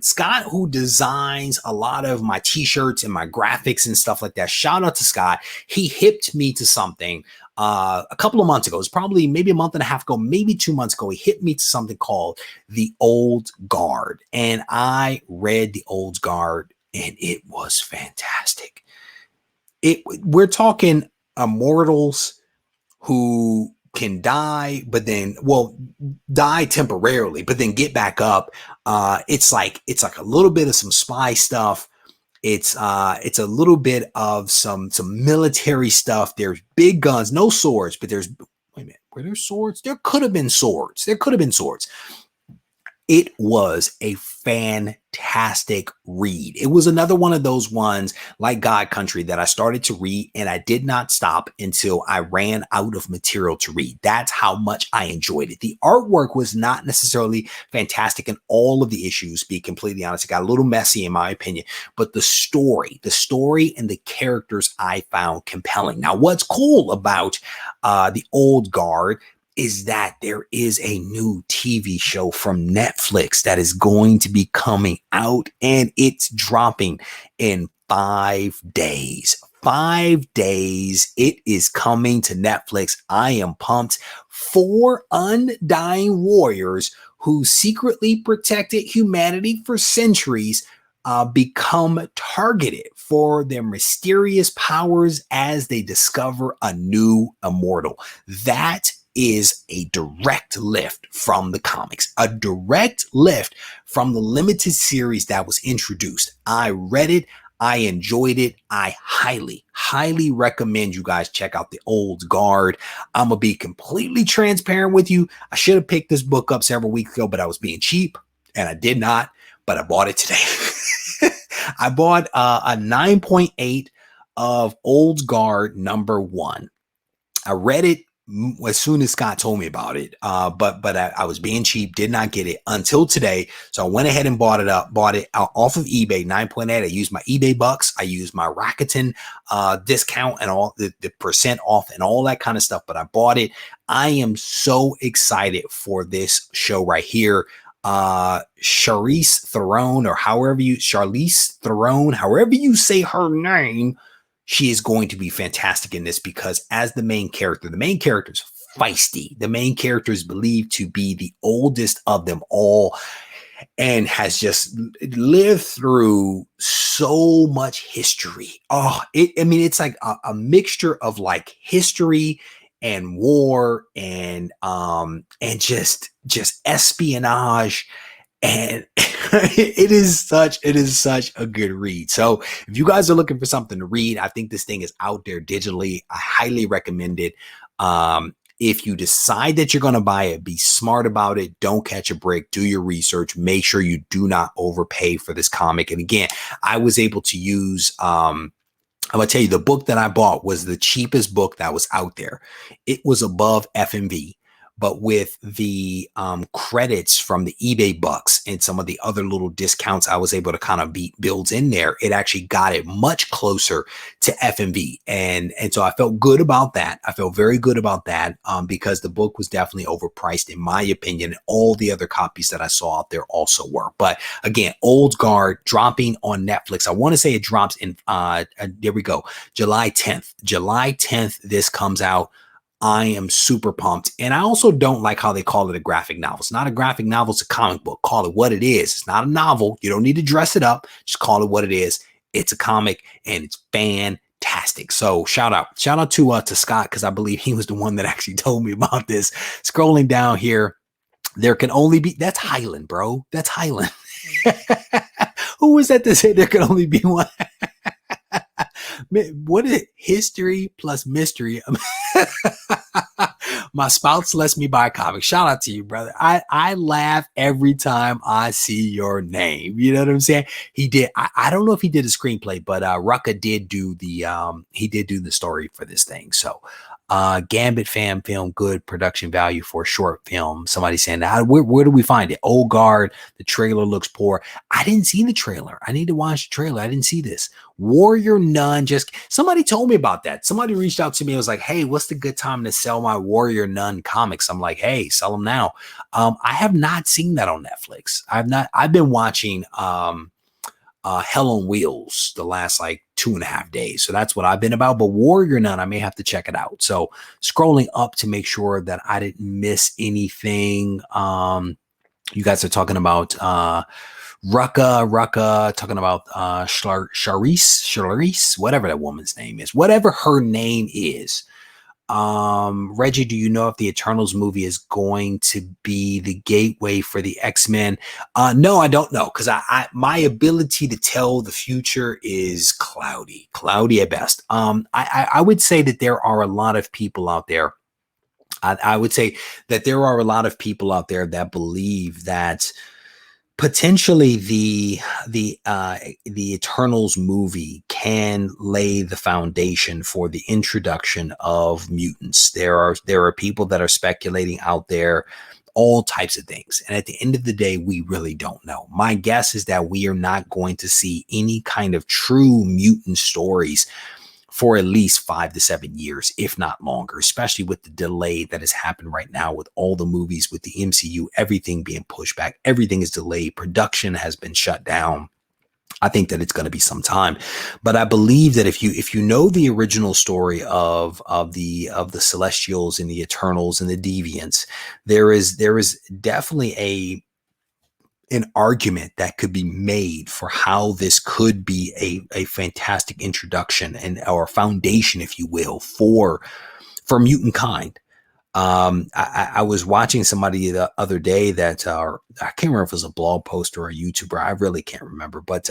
Scott, who designs a lot of my t-shirts and my graphics and stuff like that. Shout out to Scott. He hipped me to something a couple of months ago. It was probably maybe a month and a half ago, maybe 2 months ago. He hit me to something called The Old Guard. And I read The Old Guard and it was fantastic. We're talking immortals who can die, but then, die temporarily, but then get back up. It's like a little bit of some spy stuff. It's a little bit of some military stuff. There's big guns, no swords, but wait a minute, were there swords? There could have been swords. It was a fantastic read. It was another one of those ones like God Country that I started to read and I did not stop until I ran out of material to read. That's how much I enjoyed it. The artwork was not necessarily fantastic in all of the issues, to be completely honest. It got a little messy in my opinion, but the story and the characters I found compelling. Now, what's cool about The Old Guard is that there is a new TV show from Netflix that is going to be coming out and it's dropping in 5 days. 5 days. It is coming to Netflix. I am pumped. 4 undying warriors who secretly protected humanity for centuries become targeted for their mysterious powers as they discover a new immortal. That is a direct lift from the comics, a direct lift from the limited series that was introduced. I read it. I enjoyed it. I highly, highly recommend you guys check out The Old Guard. I'm going to be completely transparent with you. I should have picked this book up several weeks ago, but I was being cheap and I did not, but I bought it today. I bought a 9.8 of Old Guard #1. I read it as soon as Scott told me about it, but I was being cheap, did not get it until today. So I went ahead and bought it off of eBay, 9.8. I used my eBay bucks. I used my Rakuten discount and all the percent off and all that kind of stuff. But I bought it. I am so excited for this show right here. Charlize Theron, however you say her name, she is going to be fantastic in this because as the main character is feisty. The main character is believed to be the oldest of them all and has just lived through so much history. It's like a mixture of like history and war and just espionage, and it is such a good read. So if you guys are looking for something to read, I think this thing is out there digitally. I highly recommend it. If you decide that you're going to buy it, be smart about it. Don't catch a break. Do your research. Make sure you do not overpay for this comic. And again, I was able to use, I'm going to tell you, the book that I bought was the cheapest book that was out there. It was above FMV. But with the credits from the eBay bucks and some of the other little discounts I was able to kind of beat builds in there, it actually got it much closer to FMV. And so I felt good about that. I felt very good about that because the book was definitely overpriced in my opinion. And all the other copies that I saw out there also were. But again, Old Guard dropping on Netflix. I want to say it drops in, there we go, July 10th. July 10th, this comes out. I am super pumped. And I also don't like how they call it a graphic novel. It's not a graphic novel. It's a comic book. Call it what it is. It's not a novel. You don't need to dress it up. Just call it what it is. It's a comic and it's fantastic. So shout out to Scott, because I believe he was the one that actually told me about this. Scrolling down here, there can only be, that's Highland, bro. That's Highland. Who was that to say there can only be one? What is history plus mystery? My spouse lets me buy a comic. Shout out to you, brother. I laugh every time I see your name. You know what I'm saying? He did. I don't know if he did a screenplay, but Rucka did do the story for this thing. So Gambit fan film, good production value for a short film. Somebody saying that, where do we find it? Old Guard, the trailer looks poor. I didn't see the trailer. I need to watch the trailer. I didn't see this. Warrior Nun, somebody told me about that. Somebody reached out to me and was like, hey, what's the good time to sell my Warrior Nun comics? I'm like, hey, sell them now. I have not seen that on Netflix. I've been watching Hell on Wheels the last like 2.5 days. So that's what I've been about. But Warrior Nun, I may have to check it out. So scrolling up to make sure that I didn't miss anything. You guys are talking about Rucka, talking about Charisse, whatever that woman's name is, whatever her name is. Regie, do you know if the Eternals movie is going to be the gateway for the X-Men? No, I don't know, because my ability to tell the future is cloudy at best. I would say that there are a lot of people out there. I would say that there are a lot of people out there that believe that potentially the Eternals movie can lay the foundation for the introduction of mutants. There are people that are speculating out there all types of things. And at the end of the day, we really don't know. My guess is that we are not going to see any kind of true mutant stories for at least 5 to 7 years, if not longer, especially with the delay that has happened right now with all the movies, with the MCU, everything being pushed back, everything is delayed, production has been shut down. I think that it's going to be some time, but I believe that if you know the original story of the Celestials and the Eternals and the Deviants, there is definitely an argument that could be made for how this could be a fantastic introduction or foundation, if you will, for mutant kind. I was watching somebody the other day that I can't remember if it was a blog post or a YouTuber. I really can't remember, but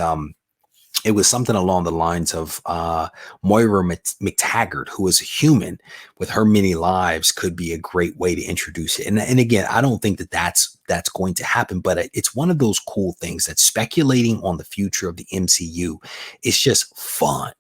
it was something along the lines of Moira McTaggart, who is a human with her many lives, could be a great way to introduce it. And again, I don't think that that's going to happen, but it's one of those cool things that speculating on the future of the MCU is just fun.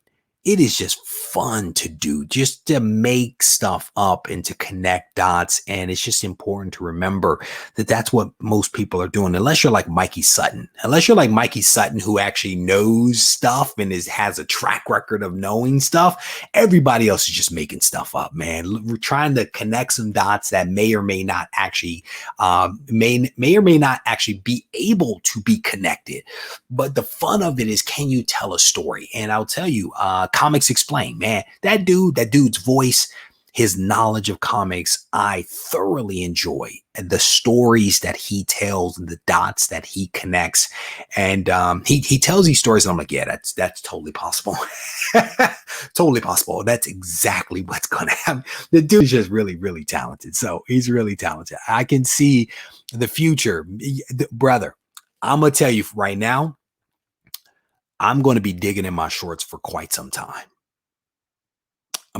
it is just fun to do, just to make stuff up and to connect dots. And it's just important to remember that that's what most people are doing, unless you're like Mikey Sutton, who actually knows stuff and has a track record of knowing stuff. Everybody else is just making stuff up, man. We're trying to connect some dots that may or may not actually be able to be connected. But the fun of it is, can you tell a story? And I'll tell you, Comics Explained, man, that dude's voice, his knowledge of comics, I thoroughly enjoy the stories that he tells and the dots that he connects. And he tells these stories, and I'm like, yeah, that's totally possible. Totally possible. That's exactly what's going to happen. The dude is just really, really talented. So he's really talented. I can see the future. Brother, I'm going to tell you right now, I'm going to be digging in my shorts for quite some time. I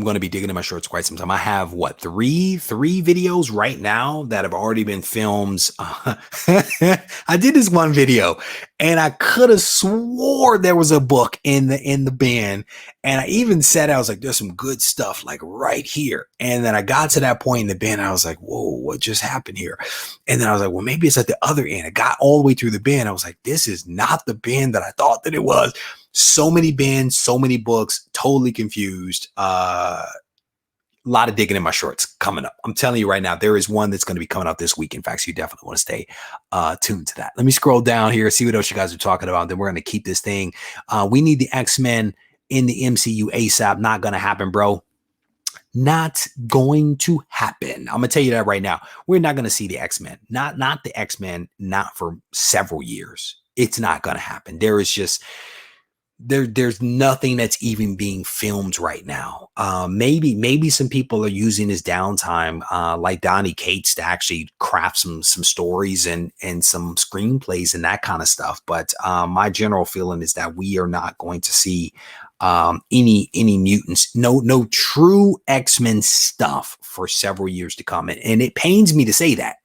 have three videos right now that have already been filmed. I did this one video and I could have swore there was a book in the bin. And I even said, I was like, there's some good stuff like right here. And then I got to that point in the bin and I was like, whoa, what just happened here? And then I was like, well, maybe it's at the other end. I got all the way through the bin. I was like, this is not the bin that I thought that it was. So many bins, so many books, totally confused. A lot of digging in my shorts coming up. I'm telling you right now, there is one that's going to be coming up this week. In fact, so you definitely want to stay tuned to that. Let me scroll down here, see what else you guys are talking about. Then we're going to keep this thing. We need the X-Men in the MCU ASAP. Not going to happen, bro. Not going to happen. I'm going to tell you that right now. We're not going to see the X-Men. Not the X-Men, not for several years. It's not going to happen. There is just... There's nothing that's even being filmed right now. Maybe some people are using this downtime, like Donny Cates, to actually craft some stories and some screenplays and that kind of stuff. But my general feeling is that we are not going to see any mutants, no true X-Men stuff for several years to come. And it pains me to say that.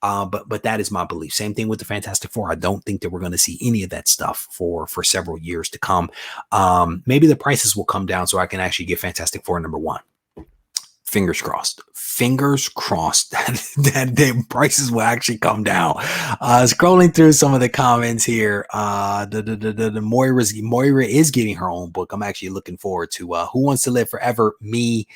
But that is my belief. Same thing with the Fantastic Four. I don't think that we're going to see any of that stuff for several years to come. Maybe the prices will come down so I can actually get Fantastic Four #1. Fingers crossed that the prices will actually come down. Scrolling through some of the comments here, the Moira is getting her own book. I'm actually looking forward to Who Wants to Live Forever? Me.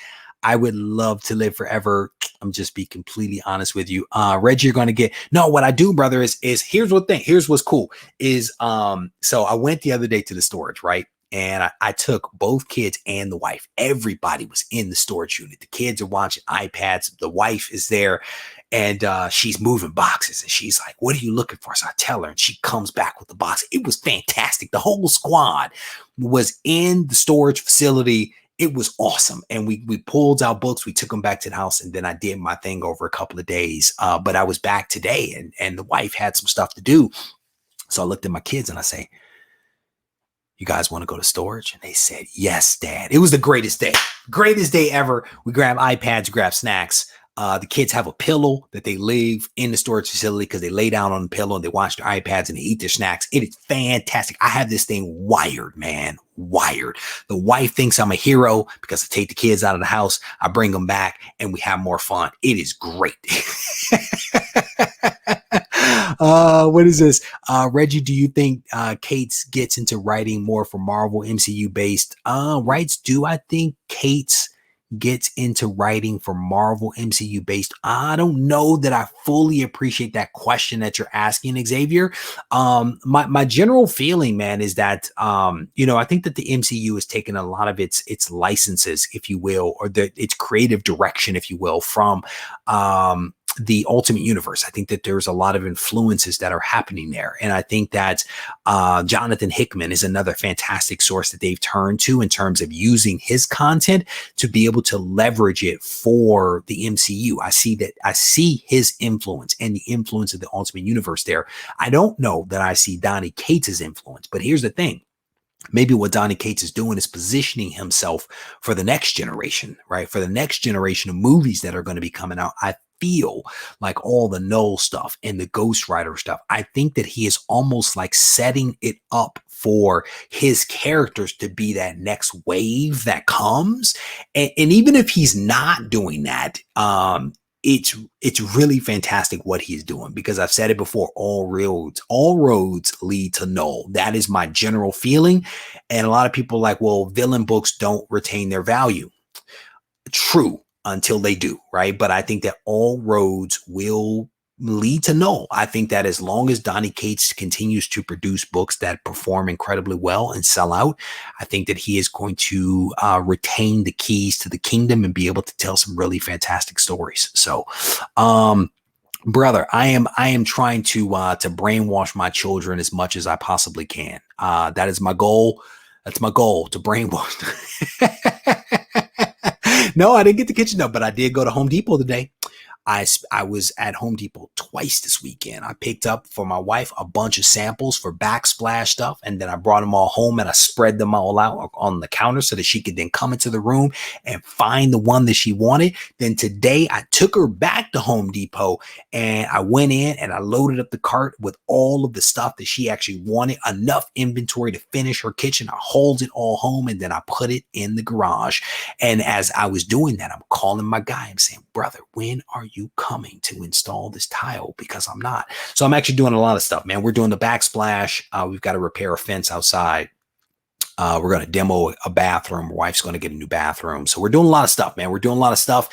I would love to live forever. I'm just be completely honest with you. Regie, you're going to get, no, what I do, brother, is here's what's cool is, so I went the other day to the storage, right? And I took both kids and the wife. Everybody was in the storage unit. The kids are watching iPads. The wife is there and she's moving boxes and she's like, what are you looking for? So I tell her and she comes back with the box. It was fantastic. The whole squad was in the storage facility. It was awesome. And we pulled our books, we took them back to the house, and then I did my thing over a couple of days. But I was back today and the wife had some stuff to do. So I looked at my kids and I say, you guys want to go to storage? And they said, yes, Dad. It was the greatest day ever. We grabbed iPads, grabbed snacks. The kids have a pillow that they leave in the storage facility because they lay down on the pillow and they watch their iPads and they eat their snacks. It is fantastic. I have this thing wired, man. Wired. The wife thinks I'm a hero because I take the kids out of the house. I bring them back and we have more fun. It is great. What is this? Regie, do you think Cates gets into writing more for Marvel MCU based rights? Do I think Cates gets into writing for Marvel MCU based? I don't know that I fully appreciate that question that you're asking, Xavier. My general feeling, man, is that I think that the MCU has taken a lot of its licenses, if you will, or its creative direction, if you will, from the Ultimate Universe. I think that there's a lot of influences that are happening there. And I think that Jonathan Hickman is another fantastic source that they've turned to in terms of using his content to be able to leverage it for the MCU. I see his influence and the influence of the Ultimate Universe there. I don't know that I see Donny Cates' influence, but here's the thing. Maybe what Donny Cates is doing is positioning himself for the next generation, right? For the next generation of movies that are going to be coming out. I feel like all the Null stuff and the Ghost Rider stuff. I think that he is almost like setting it up for his characters to be that next wave that comes. And even if he's not doing that, it's really fantastic what he's doing, because I've said it before, all roads lead to Null. That is my general feeling. And a lot of people are like, well, villain books don't retain their value. True, until they do, right? But I think that all roads will lead to Null. I think that as long as Donny Cates continues to produce books that perform incredibly well and sell out, I think that he is going to retain the keys to the kingdom and be able to tell some really fantastic stories. So, brother, I am trying to brainwash my children as much as I possibly can. That is my goal. That's my goal, to brainwash. No, I didn't get the kitchen up, but I did go to Home Depot today. I was at Home Depot twice this weekend. I picked up for my wife a bunch of samples for backsplash stuff, and then I brought them all home and I spread them all out on the counter so that she could then come into the room and find the one that she wanted. Then today I took her back to Home Depot and I went in and I loaded up the cart with all of the stuff that she actually wanted, enough inventory to finish her kitchen. I hauled it all home and then I put it in the garage. And as I was doing that, I'm calling my guy. I'm saying, brother, when are you coming to install this tile? Because I'm not. So I'm actually doing a lot of stuff, man. We're doing the backsplash. We've got to repair a fence outside. We're going to demo a bathroom. My wife's going to get a new bathroom. So we're doing a lot of stuff, man. We're doing a lot of stuff.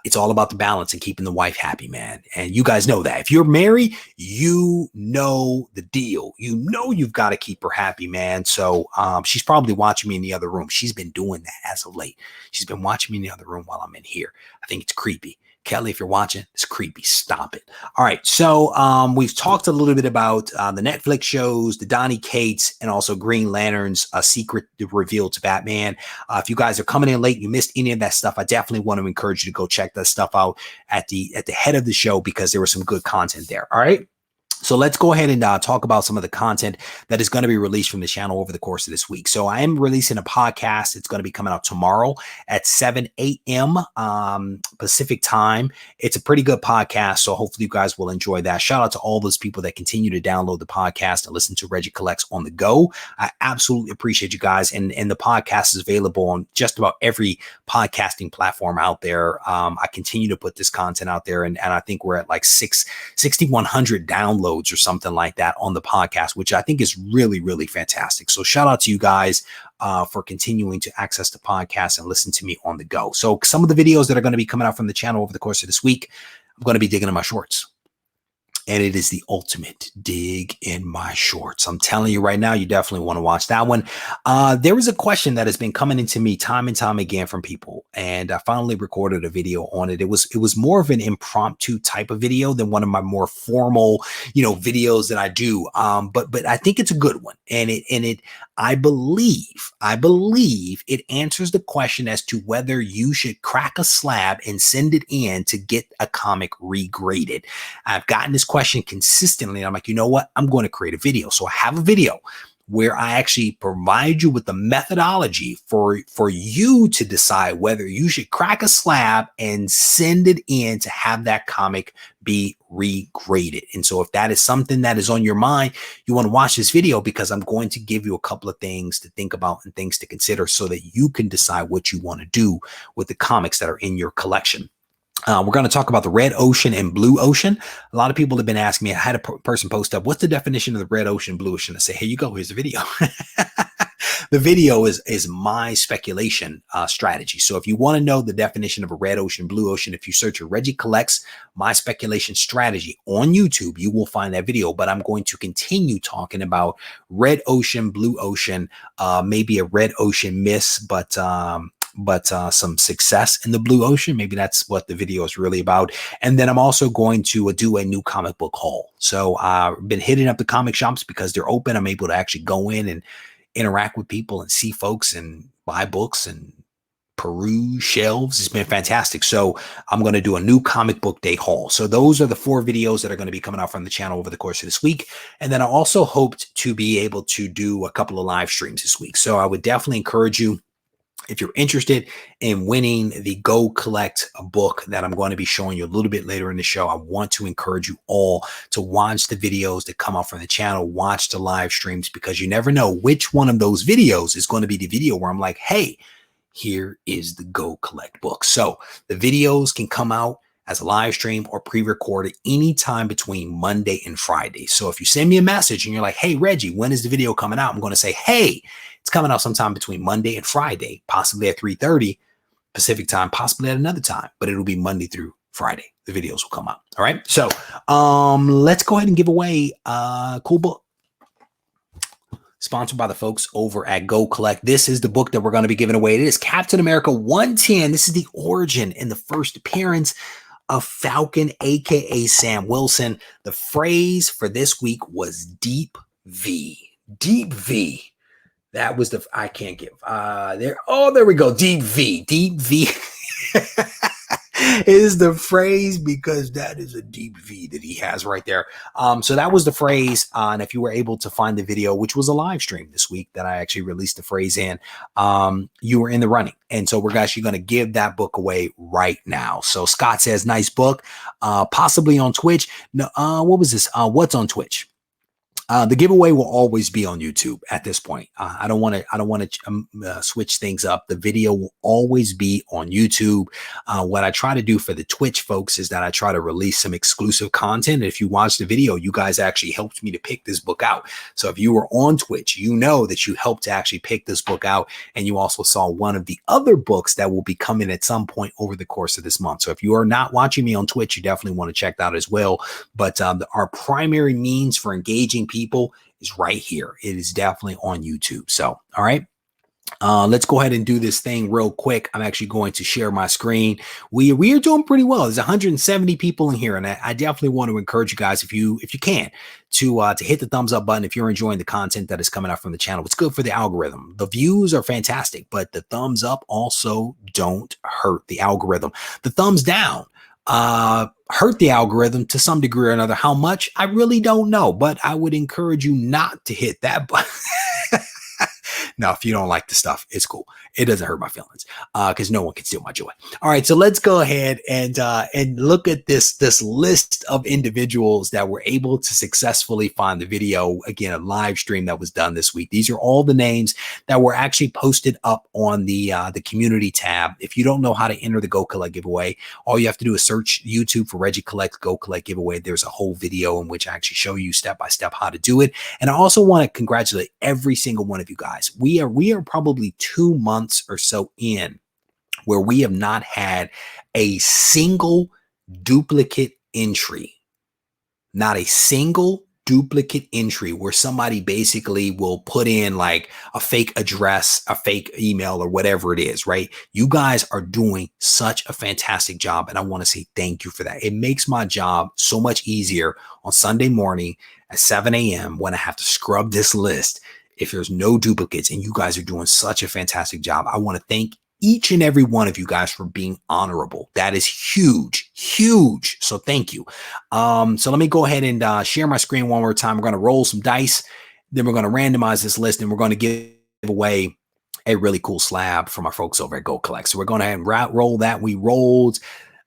It's all about the balance and keeping the wife happy, man. And you guys know that. If you're married, you know the deal. You know you've got to keep her happy, man. So she's probably watching me in the other room. She's been doing that as of late. She's been watching me in the other room while I'm in here. I think it's creepy. Kelly, if you're watching, it's creepy. Stop it. All right. So we've talked a little bit about the Netflix shows, the Donny Cates, and also Green Lantern's secret reveal to Batman. If you guys are coming in late, you missed any of that stuff, I definitely want to encourage you to go check that stuff out at the head of the show, because there was some good content there. All right. So let's go ahead and talk about some of the content that is going to be released from the channel over the course of this week. So I am releasing a podcast. It's going to be coming out tomorrow at 7 a.m. Pacific time. It's a pretty good podcast, so hopefully you guys will enjoy that. Shout out to all those people that continue to download the podcast and listen to Regie Collects on the go. I absolutely appreciate you guys. And the podcast is available on just about every podcasting platform out there. I continue to put this content out there, and I think we're at like 6,100 downloads or something like that on the podcast, which I think is really, really fantastic. So shout out to you guys for continuing to access the podcast and listen to me on the go. So some of the videos that are going to be coming out from the channel over the course of this week, I'm going to be digging in my shorts. And it is the ultimate dig in my shorts. I'm telling you right now, you definitely want to watch that one. There was a question that has been coming into me time and time again from people, and I finally recorded a video on it. It was more of an impromptu type of video than one of my more formal, videos that I do. But I think it's a good one, and I believe it answers the question as to whether you should crack a slab and send it in to get a comic regraded. I've gotten this question consistently, and I'm like, you know what? I'm going to create a video. So I have a video where I actually provide you with the methodology for you to decide whether you should crack a slab and send it in to have that comic be regraded. And so if that is something that is on your mind, you want to watch this video, because I'm going to give you a couple of things to think about and things to consider so that you can decide what you want to do with the comics that are in your collection. We're going to talk about the red ocean and blue ocean. A lot of people have been asking me. I had a person post up, what's the definition of the red ocean, blue ocean? I say, here you go. Here's the video. The video is my speculation strategy. So if you want to know the definition of a red ocean, blue ocean, if you search Regie Collects My Speculation Strategy on YouTube, you will find that video. But I'm going to continue talking about red ocean, blue ocean, maybe a red ocean miss, but some success in the blue ocean. Maybe that's what the video is really about. And then I'm also going to do a new comic book haul. So I've been hitting up the comic shops because they're open. I'm able to actually go in and interact with people and see folks and buy books and peruse shelves. It's been fantastic. So I'm going to do a new comic book day haul. So those are the 4 videos that are going to be coming out from the channel over the course of this week. And then I also hoped to be able to do a couple of live streams this week. So I would definitely encourage you, If you're interested in winning the Go Collect book that I'm going to be showing you a little bit later in the show, I want to encourage you all to watch the videos that come out from the channel, watch the live streams, because you never know which one of those videos is going to be the video where I'm like, hey, here is the Go Collect book. So the videos can come out as a live stream or pre-recorded anytime between Monday and Friday. So if you send me a message and you're like, hey, Reggie, when is the video coming out? I'm going to say, hey, it's coming out sometime between Monday and Friday, possibly at 3:30 Pacific time, possibly at another time, but it'll be Monday through Friday. The videos will come out. All right. So let's go ahead and give away a cool book. Sponsored by the folks over at Go Collect. This is the book that we're going to be giving away. It is Captain America 110. This is the origin and the first appearance of Falcon, aka Sam Wilson. The phrase for this week was Deep V. Deep V. That was the, I can't give, there. Oh, there we go. Deep V. Deep V is the phrase, because that is a deep V that he has right there. So that was the phrase. And if you were able to find the video, which was a live stream this week that I actually released the phrase in, you were in the running. And so we're actually going to give that book away right now. So Scott says, nice book, possibly on Twitch. No, what was this? What's on Twitch? The giveaway will always be on YouTube at this point. I don't want to switch things up. The video will always be on YouTube. What I try to do for the Twitch folks is that I try to release some exclusive content. If you watch the video, you guys actually helped me to pick this book out. So if you were on Twitch, you know that you helped to actually pick this book out. And you also saw one of the other books that will be coming at some point over the course of this month. So if you are not watching me on Twitch, you definitely want to check that out as well. But our primary means for engaging people is right here. It is definitely on YouTube. So, all right. Let's go ahead and do this thing real quick. I'm actually going to share my screen. We are doing pretty well. There's 170 people in here, and I definitely want to encourage you guys, if you can, to hit the thumbs up button if you're enjoying the content that is coming out from the channel. It's good for the algorithm. The views are fantastic, but the thumbs up also don't hurt the algorithm. The thumbs down hurt the algorithm to some degree or another. How much? I really don't know, but I would encourage you not to hit that button. Now, if you don't like the stuff, it's cool. It doesn't hurt my feelings because no one can steal my joy. All right, so let's go ahead and look at this list of individuals that were able to successfully find the video. Again, a live stream that was done this week. These are all the names that were actually posted up on the community tab. If you don't know how to enter the Go Collect giveaway, all you have to do is search YouTube for Regie Collect Go Collect giveaway. There's a whole video in which I actually show you step by step how to do it. And I also want to congratulate every single one of you guys. We are probably 2 months or so in where we have not had a single duplicate entry. Not a single duplicate entry where somebody basically will put in like a fake address, a fake email, or whatever it is, right? You guys are doing such a fantastic job, and I want to say thank you for that. It makes my job so much easier on Sunday morning at 7 a.m. when I have to scrub this list. If there's no duplicates, and you guys are doing such a fantastic job, I want to thank each and every one of you guys for being honorable. That is huge, huge. So thank you. So let me go ahead and share my screen one more time. We're going to roll some dice. Then we're going to randomize this list, and we're going to give away a really cool slab from our folks over at Go Collect. So we're going to have roll that. We rolled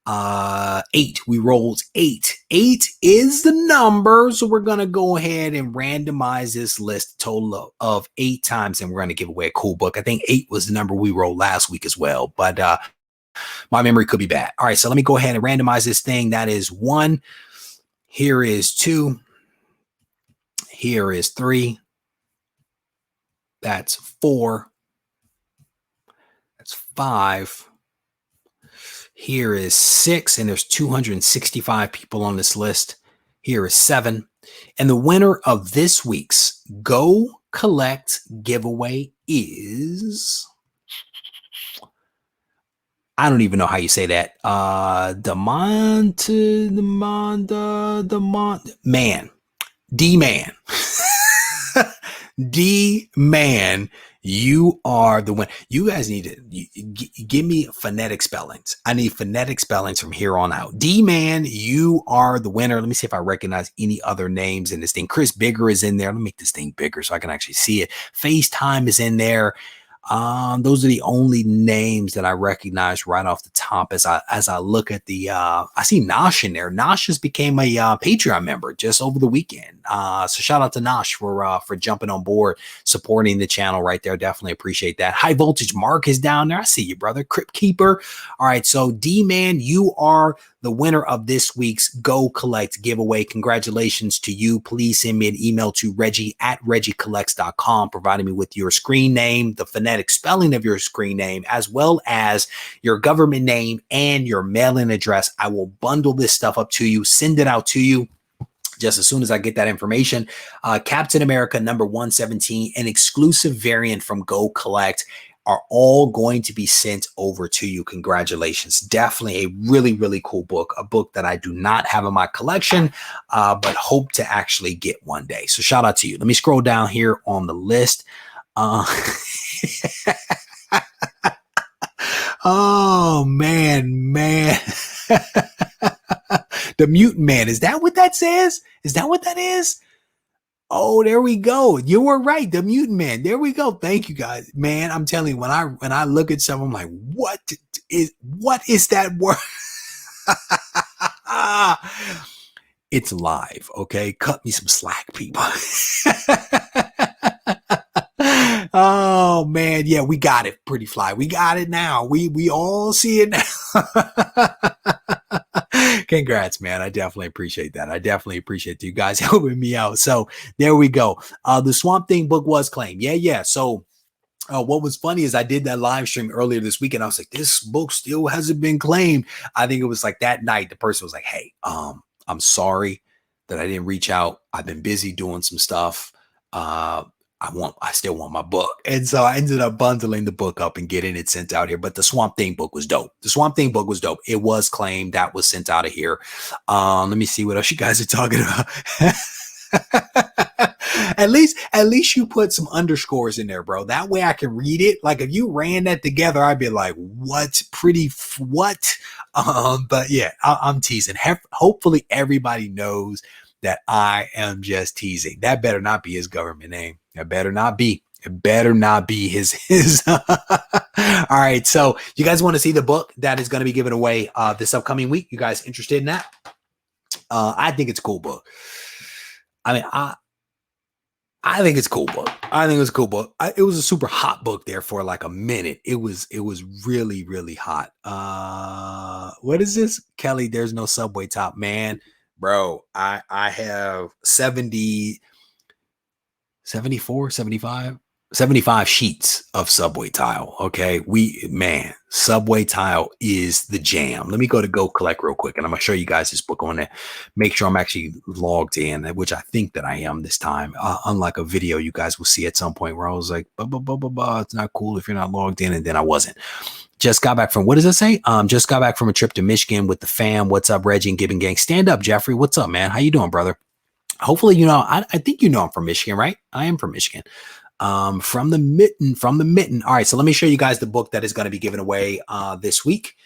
8. We rolled 8. 8 is the number. So we're going to go ahead and randomize this list total of 8 times. And we're going to give away a cool book. I think 8 was the number we rolled last week as well, but my memory could be bad. All right. So let me go ahead and randomize this thing. That is 1. Here is 2. Here is 3. That's 4. That's 5. Here is 6, and there's 265 people on this list. Here is 7. And the winner of this week's Go Collect giveaway is, I don't even know how you say that. Man. D-Man. D-Man. You are the winner. You guys need to give me phonetic spellings. I need phonetic spellings from here on out. D-Man, you are the winner. Let me see if I recognize any other names in this thing. Chris Bigger is in there. Let me make this thing bigger so I can actually see it. FaceTime is in there. Those are the only names that I recognize right off the top as I look at the I see Nosh in there. Nosh just became a Patreon member just over the weekend. So shout out to Nosh for jumping on board, supporting the channel right there. Definitely appreciate that. High Voltage Mark is down there. I see you, brother. Crypt Keeper. All right, so D-Man, you are the winner of this week's Go Collect giveaway. Congratulations to you. Please send me an email to Regie@regiecollects.com, providing me with your screen name, the phonetic spelling of your screen name, as well as your government name and your mailing address. I will bundle this stuff up to you, send it out to you just as soon as I get that information. Captain America number 117, an exclusive variant from Go Collect, are all going to be sent over to you. Congratulations. Definitely a really, really cool book, a book that I do not have in my collection, but hope to actually get one day. So shout out to you. Let me scroll down here on the list. Oh, man. The Mutant Man. Is that what that says? Is that what that is? Oh, there we go. You were right. The Mutant Man. There we go. Thank you, guys. Man, I'm telling you, when I look at something, I'm like, what is that word? It's live. Okay. Cut me some slack, people. Oh man. Yeah, we got it. Pretty Fly. We got it now. We all see it now. Congrats, man. I definitely appreciate that. I definitely appreciate you guys helping me out. So there we go. The Swamp Thing book was claimed. Yeah. So what was funny is I did that live stream earlier this week, and I was like, this book still hasn't been claimed. I think it was like that night, the person was like, hey, I'm sorry that I didn't reach out. I've been busy doing some stuff. I still want my book. And so I ended up bundling the book up and getting it sent out here. But the Swamp Thing book was dope. The Swamp Thing book was dope. It was claimed. That was sent out of here. Let me see what else you guys are talking about. At least you put some underscores in there, bro. That way I can read it. Like if you ran that together, I'd be like, what? What? But yeah, I'm teasing. Hopefully everybody knows that I am just teasing. That better not be his government name. That better not be. It better not be his. All right. So you guys want to see the book that is going to be given away this upcoming week? You guys interested in that? I think it's a cool book. I mean, I think it's a cool book. I think it's a cool book. It was a super hot book there for like a minute. It was really, really hot. What is this? Kelly, there's no subway top, man. Bro, I have 75 sheets of subway tile. Okay. Subway tile is the jam. Let me go to Go Collect real quick, and I'm gonna show you guys this book on it. Make sure I'm actually logged in, which I think that I am this time. Unlike a video you guys will see at some point where I was like, it's not cool if you're not logged in, and then I wasn't. Just got back from, what does it say? Just got back from a trip to Michigan with the fam. What's up, Reggie and Gibbon Gang? Stand up, Jeffrey. What's up, man? How you doing, brother? Hopefully, I think I'm from Michigan, right? I am from Michigan. From the mitten. All right, so let me show you guys the book that is going to be given away this week.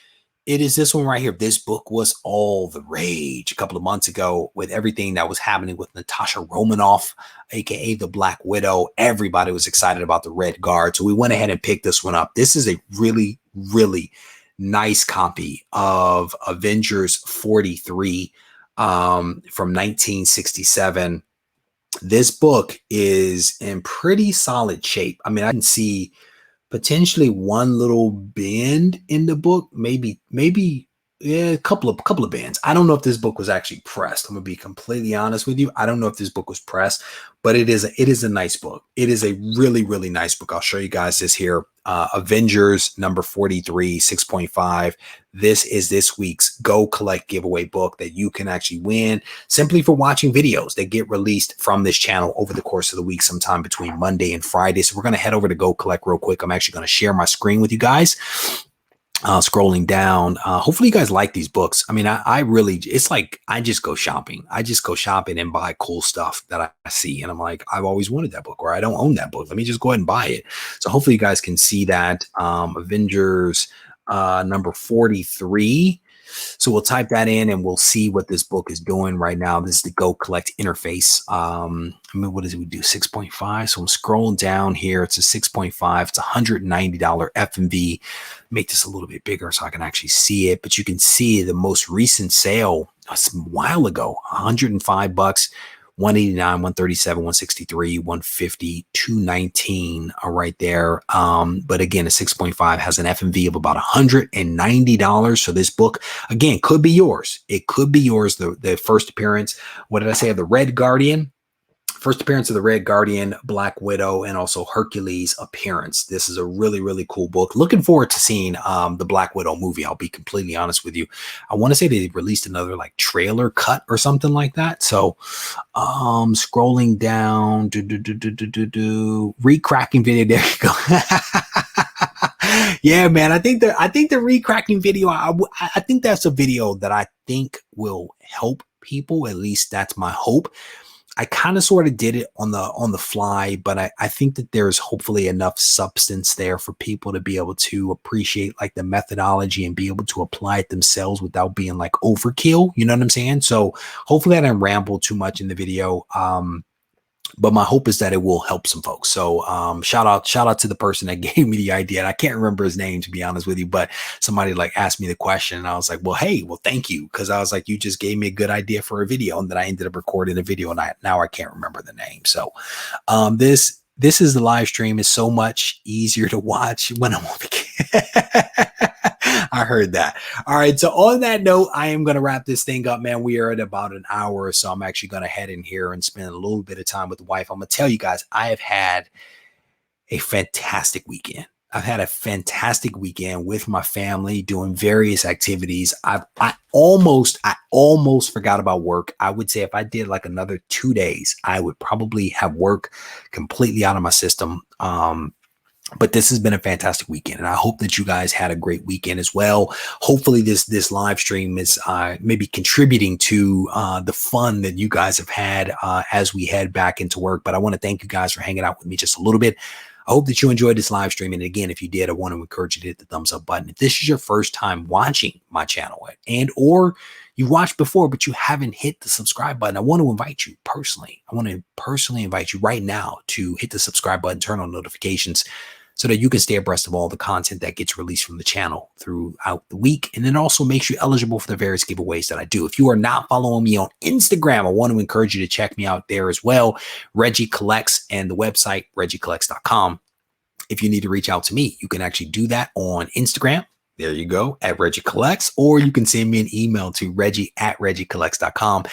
It is this one right here. This book was all the rage a couple of months ago with everything that was happening with Natasha Romanoff, aka the Black Widow. Everybody was excited about the Red Guard, so we went ahead and picked this one up. This is a really, really nice copy of Avengers 43 from 1967. This book is in pretty solid shape. I mean, I can see potentially one little bend in the book, maybe a couple of bends. I don't know if this book was actually pressed. I'm gonna be completely honest with you. I don't know if this book was pressed, but it is a nice book. It is a really, really nice book. I'll show you guys this here. Avengers number 43, 6.5. This is this week's Go Collect giveaway book that you can actually win simply for watching videos that get released from this channel over the course of the week, sometime between Monday and Friday. So we're going to head over to Go Collect real quick. I'm actually going to share my screen with you guys. Scrolling down. Hopefully you guys like these books. I mean, I really, it's like, I just go shopping. I just go shopping and buy cool stuff that I see. And I'm like, I've always wanted that book, or I don't own that book. Let me just go ahead and buy it. So hopefully you guys can see that. Avengers number 43. So we'll type that in and we'll see what this book is doing right now. This is the Go Collect interface. I mean, what does we do? 6.5. So I'm scrolling down here. It's a 6.5. It's $190 FMV. Make this a little bit bigger so I can actually see it. But you can see the most recent sale a while ago, $105. 189, 137, 163, 150, 219 are right there. But again, a 6.5 has an FMV of about $190. So this book, again, could be yours. It could be yours. The first appearance, what did I say, of the Red Guardian? First appearance of the Red Guardian, Black Widow, and also Hercules appearance. This is a really, really cool book. Looking forward to seeing the Black Widow movie. I'll be completely honest with you. I want to say they released another like trailer cut or something like that. So scrolling down, recracking video. There you go. Yeah, man. I think the recracking video, I think that's a video that I think will help people. At least that's my hope. I kind of sort of did it on the fly, but I think that there's hopefully enough substance there for people to be able to appreciate like the methodology and be able to apply it themselves without being like overkill. You know what I'm saying? So hopefully I didn't ramble too much in the video. But my hope is that it will help some folks. So shout out to the person that gave me the idea. And I can't remember his name, to be honest with you, but somebody like asked me the question and I was like, well, hey, well, thank you. Cause I was like, you just gave me a good idea for a video. And then I ended up recording a video and now I can't remember the name. So this is the live stream is so much easier to watch when I'm on vacation. I heard that. All right. So on that note, I am going to wrap this thing up, man. We are at about an hour. So I'm actually going to head in here and spend a little bit of time with the wife. I'm going to tell you guys, I have had a fantastic weekend. I've had a fantastic weekend with my family doing various activities. I almost forgot about work. I would say if I did like another 2 days, I would probably have work completely out of my system. But this has been a fantastic weekend, and I hope that you guys had a great weekend as well. Hopefully this live stream is maybe contributing to the fun that you guys have had as we head back into work. But I want to thank you guys for hanging out with me just a little bit. I hope that you enjoyed this live stream. And again, if you did, I want to encourage you to hit the thumbs up button. If this is your first time watching my channel or you watched before, but you haven't hit the subscribe button, I want to invite you personally. I want to personally invite you right now to hit the subscribe button, turn on notifications, so that you can stay abreast of all the content that gets released from the channel throughout the week. And then also makes you eligible for the various giveaways that I do. If you are not following me on Instagram, I want to encourage you to check me out there as well. Regie Collects and the website, regiecollects.com. If you need to reach out to me, you can actually do that on Instagram. There you go, at Regie Collects, or you can send me an email to reggie@regiecollects.com.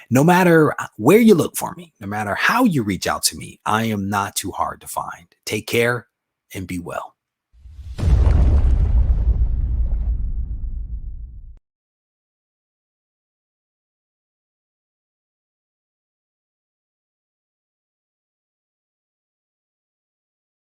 No matter where you look for me, no matter how you reach out to me, I am not too hard to find. Take care and be well.